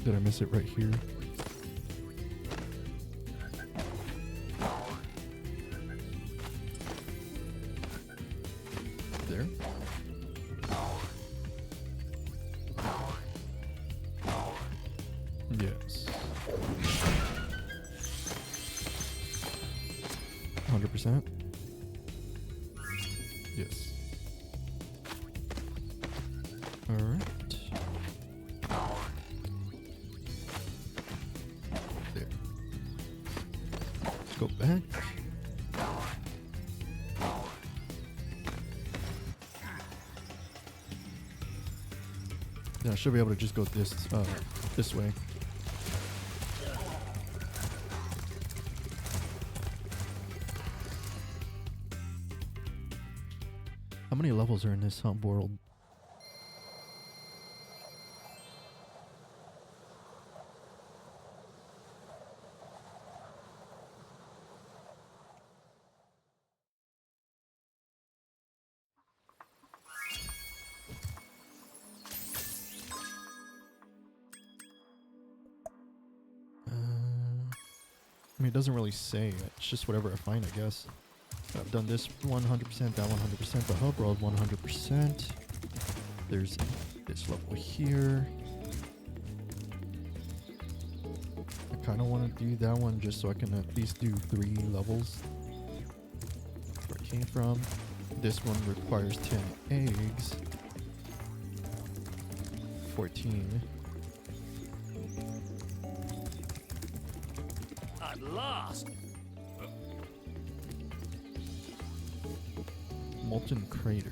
Did I miss it right here? There? Yes. 100%? Yes. Alright. There. Let's go back. Yeah, I should be able to just go this way. How many levels are in this world? I mean, it doesn't really say. It's just whatever I find, I guess. I've done this 100%, that 100%, the hub world 100%. There's this level here. I kind of want to do that one just so I can at least do 3 levels. Where I came from. This one requires 10 eggs. 14. At last! Molten crater.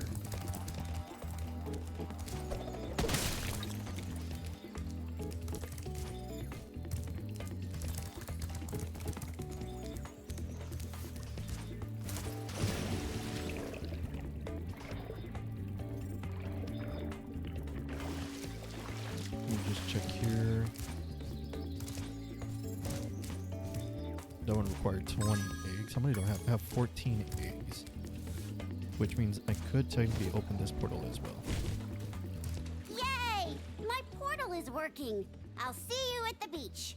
Let me just check here. That one required 20 eggs. How many do I have? I have 14 eggs. Which means I could technically open this portal as well. Yay! My portal is working. I'll see you at the beach.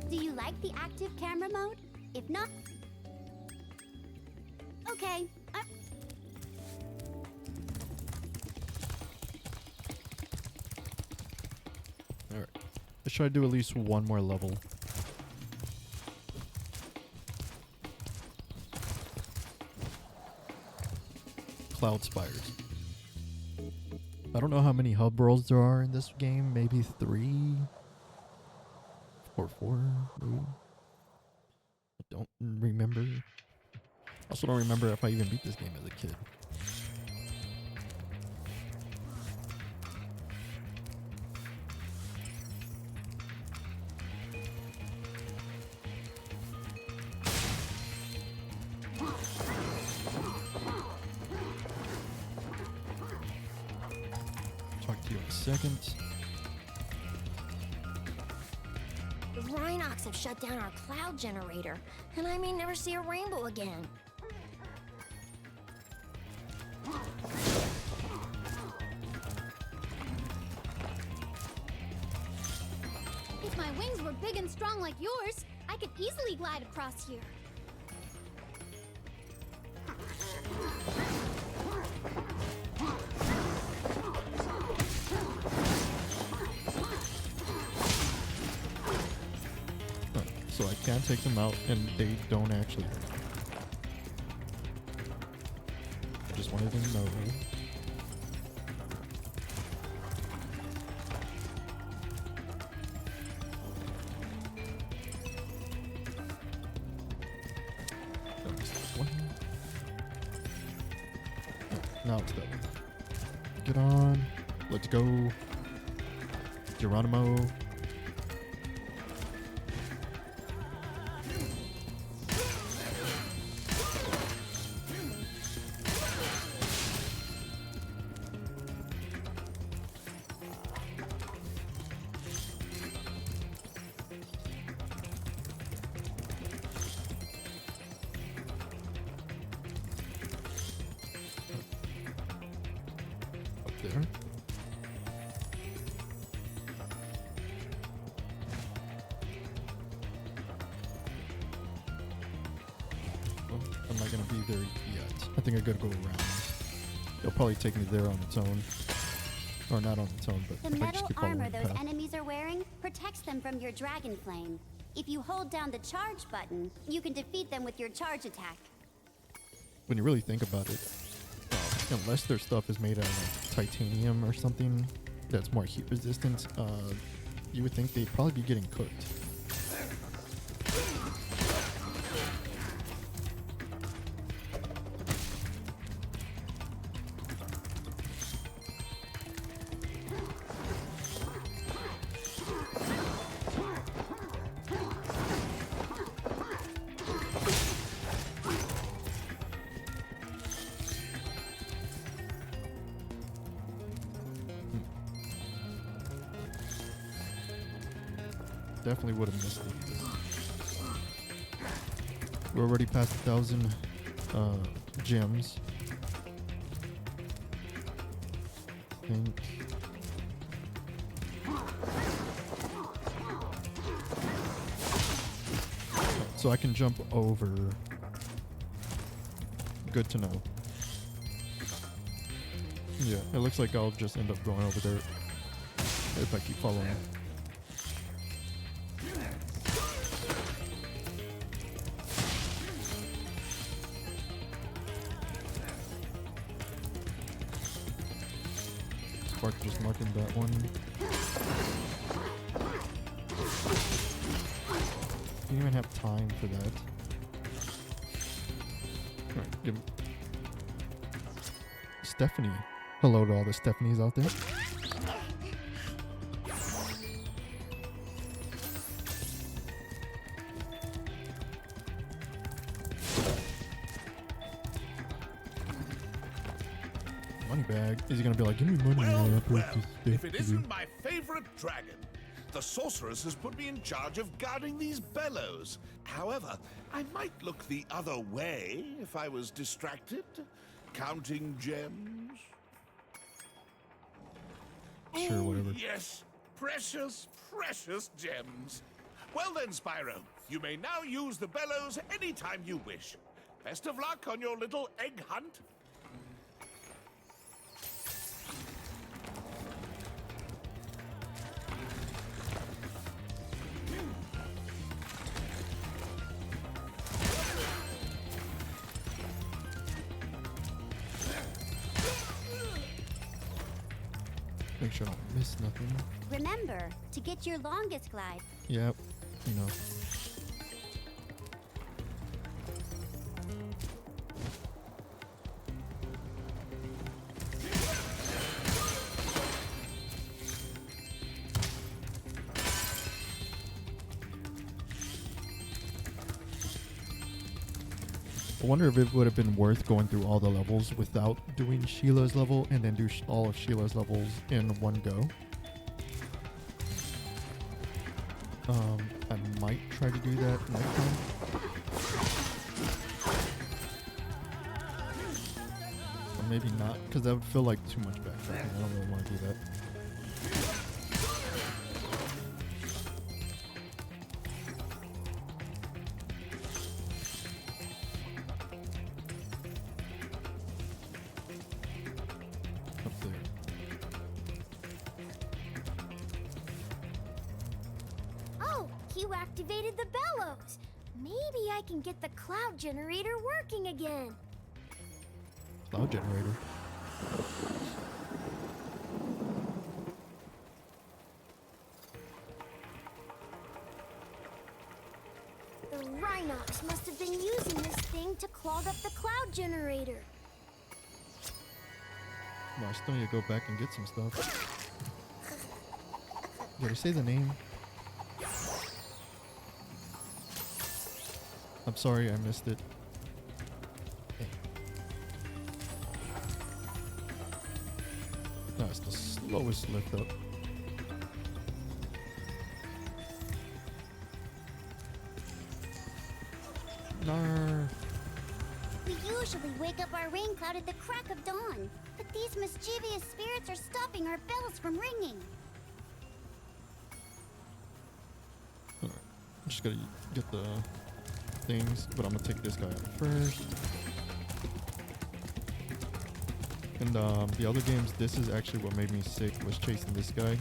Do you like the active camera mode? If not... Okay. Alright. Let's try to do at least one more level. Cloud spires. I don't know how many hub worlds there are in this game. Maybe 3 or 4, maybe. don't remember. Also don't remember if I even beat this game as a kid. Talk to you in a second. The Rhinox have shut down our cloud generator, and I may never see a rainbow again. If my wings were big and strong like yours, I could easily glide across here. So I can take them out and they don't actually hurt. I just wanted to know. Now it's better. Get on. Let's go. Geronimo. There. Well, I'm not gonna be there yet. I think I gotta go around. It'll probably take me there on its own. Or not on its own, but The if I just metal keep following armor the those path. enemies are wearing protects them from your dragon flame. If you hold down the charge button, you can defeat them with your charge attack. When you really think about it, unless their stuff is made out of like titanium or something that's more heat resistant, you would think they'd probably be getting cooked. Definitely would have missed these. We're already past 1,000 gems. I think. So I can jump over. Good to know. Yeah, it looks like I'll just end up going over there if I keep following. Spark just marking that one. Didn't even have time for that. Alright, give Stephanie. Hello to all the Stephanies out there. Money bag. Is he gonna be like, give me money? Well, if it isn't my favorite dragon. The sorceress has put me in charge of guarding these bellows. However, I might look the other way if I was distracted. Counting gems. Sure, whatever. Yes, precious, precious gems. Well then, Spyro, you may now use the bellows anytime you wish. Best of luck on your little egg hunt. Make sure I don't miss nothing. Remember, to get your longest glide, Yep, you know. I wonder if it would have been worth going through all the levels without doing Sheila's level and then do all of Sheila's levels in one go. I might try to do that next time. Or maybe not, because that would feel like too much backtracking. I don't really want to do that. Up there. Oh, you activated the bellows. Maybe I can get the cloud generator working again. Cloud generator. The Rhinox must have been using this thing to clog up the cloud generator. Well, I still need to go back and get some stuff. Did I say the name? I'm sorry, I missed it. Hey. That's the slowest lift up. Nar. We usually wake up our rain cloud at the crack of dawn, but these mischievous spirits are stopping our bells from ringing. Alright, I'm just gonna get the things, but I'm gonna take this guy out first. And the other games, this is actually what made me sick, was chasing this guy.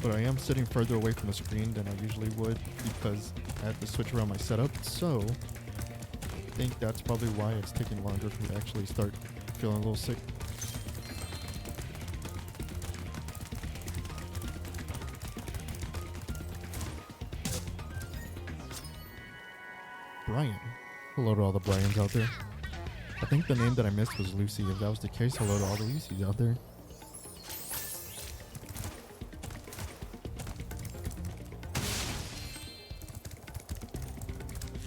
But I am sitting further away from the screen than I usually would because I had to switch around my setup. So I think that's probably why it's taking longer for me to actually start feeling a little sick. Brian. Hello to all the Brians out there. I think the name that I missed was Lucy. If that was the case, hello to all the Lucys out there.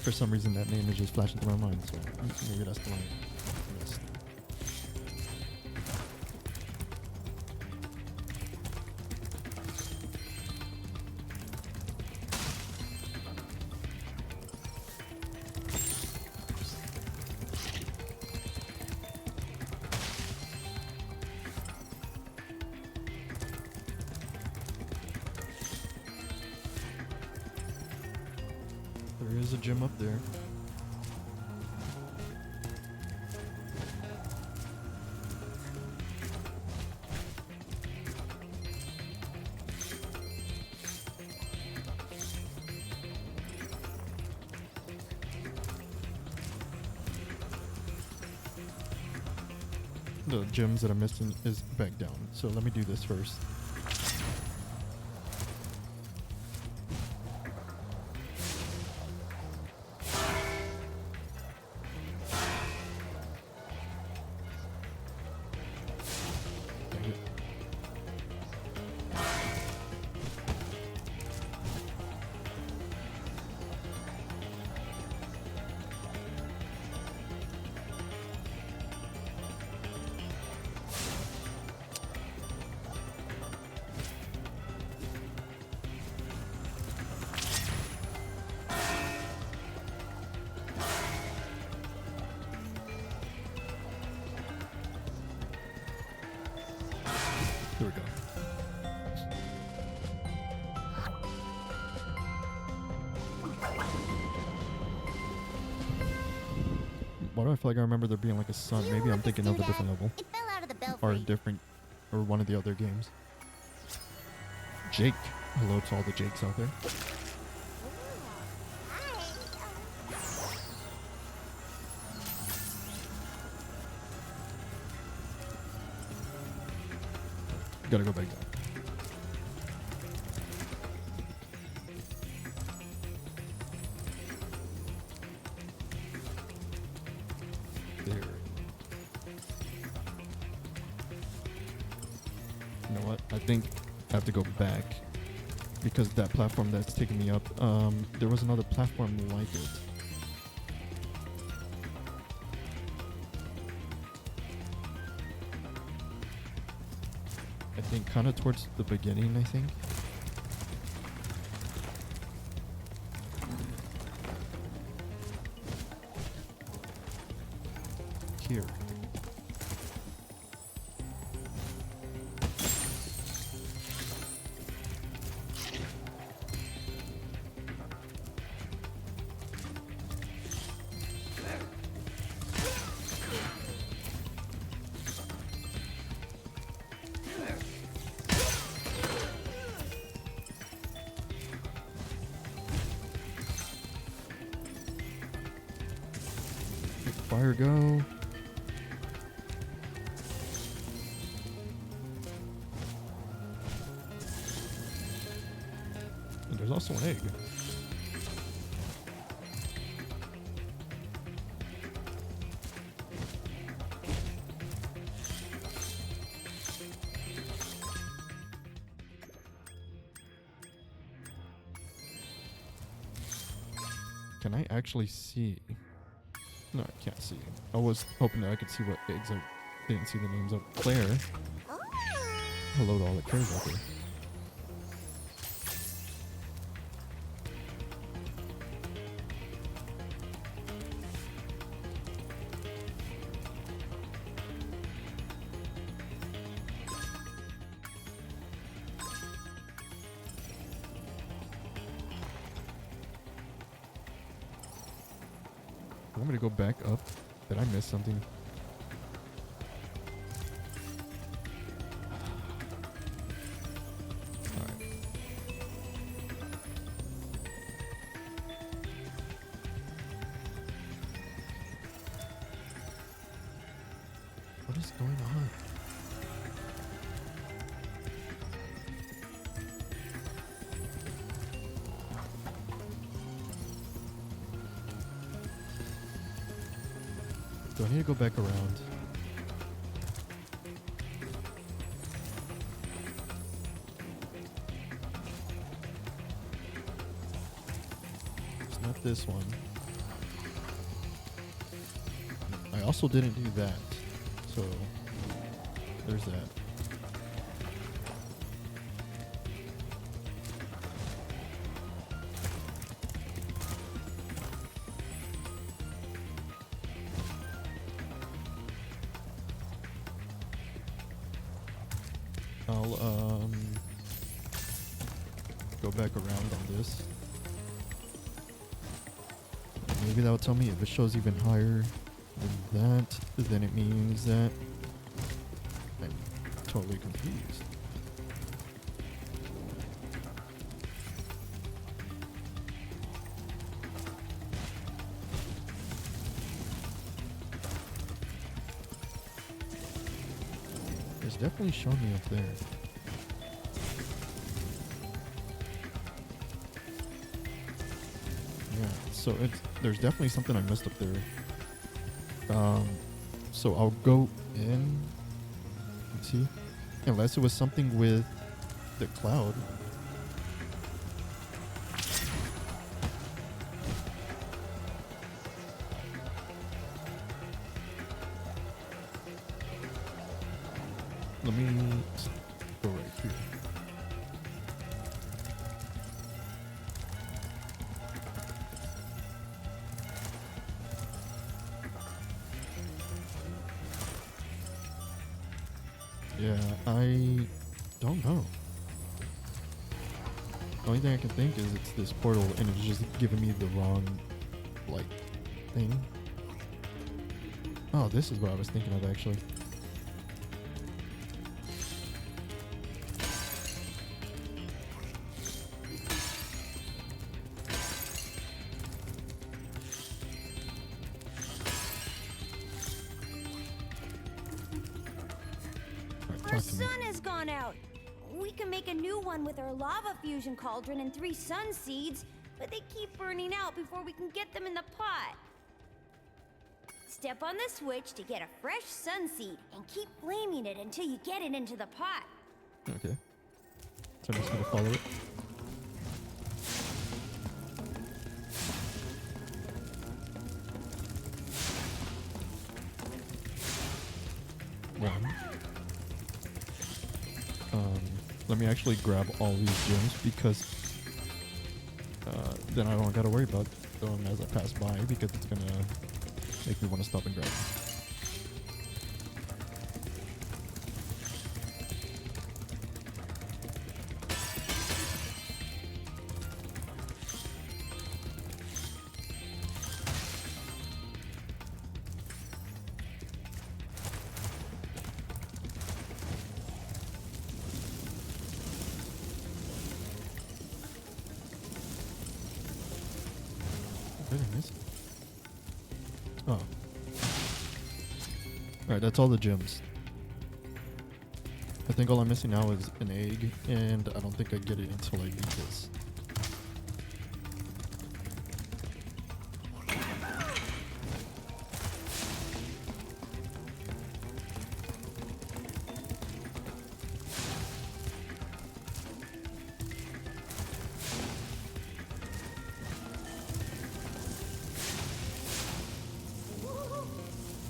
For some reason, that name is just flashing through my mind, so maybe that's the one I missed. There is a gym up there. The gems that I'm missing is back down, so let me do this first. Here we go. Why do I feel like I remember there being like a sun? Maybe I'm thinking of a different level. It fell out of the belfry. Or a different, or one of the other games. Jake. Hello to all the Jakes out there. Gotta go back down. There. You know what? I think I have to go back because that platform that's taking me up, there was another platform like it. I think kind of towards the beginning, I think. Here. Let fire go. And there's also an egg. Can I actually see? No, I can't see. I was hoping that I could see what eggs I didn't see the names of. Claire. Hello to all the Claires out there. You want me to go back up? Did I miss something? Alright. What is going on? Do I need to go back around? It's not this one. I also didn't do that. So, there's that. I'll go back around on this. Maybe that'll tell me if it shows even higher than that, then it means that I'm totally confused. It's definitely showing me up there. Yeah, so there's definitely something I missed up there. So I'll go in and see. Unless it was something with the cloud. Let me go right here. Yeah, I don't know. The only thing I can think is it's this portal and it's just giving me the wrong, like, thing. Oh, this is what I was thinking of actually. Our sun has gone out. We can make a new one with our lava fusion cauldron and 3 sun seeds, but they keep burning out before we can get them in the pot. Step on the switch to get a fresh sun seed and keep flaming it until you get it into the pot. Okay. So I'm just gonna follow it. one. Let me actually grab all these gems because then I don't gotta worry about them as I pass by because it's gonna make me want to stop and grab them. What did I miss? Oh. Alright, that's all the gems. I think all I'm missing now is an egg, and I don't think I get it until I beat this.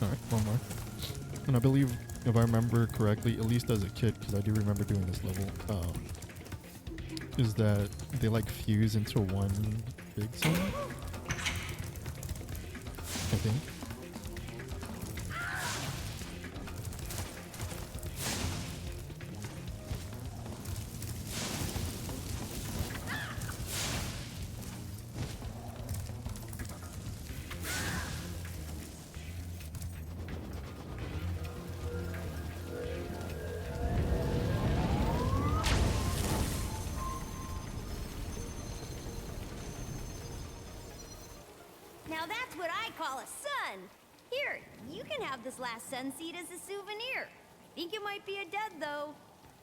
Alright, one more. And I believe, if I remember correctly, at least as a kid, because I do remember doing this level, is that they like fuse into one big zone? I think. Now that's what I call a sun. Here, you can have this last sun seed as a souvenir. I think it might be a dud, though.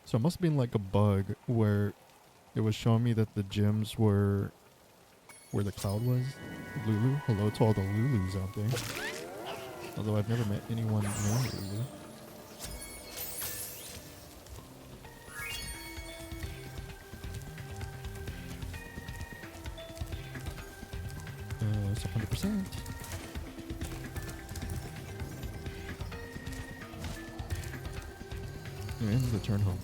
So it must have been like a bug where it was showing me that the gems were where the cloud was. Lulu. Hello to all the Lulus out there. Although I've never met anyone named Lulu. It's 100%. And the turn home.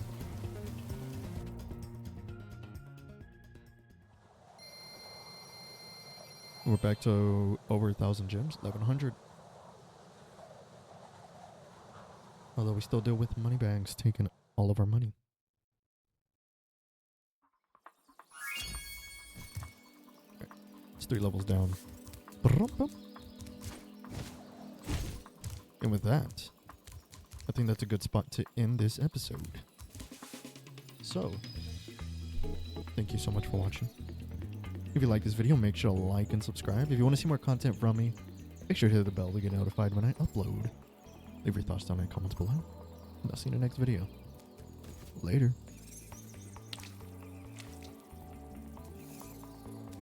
We're back to over 1,000 gems, 1,100. Although we still deal with money bags taking all of our money. Okay. It's 3 levels down. And with that, I think that's a good spot to end this episode. So, thank you so much for watching. If you like this video, make sure to like and subscribe. If you want to see more content from me, make sure to hit the bell to get notified when I upload. Leave your thoughts down in the comments below. And I'll see you in the next video. Later.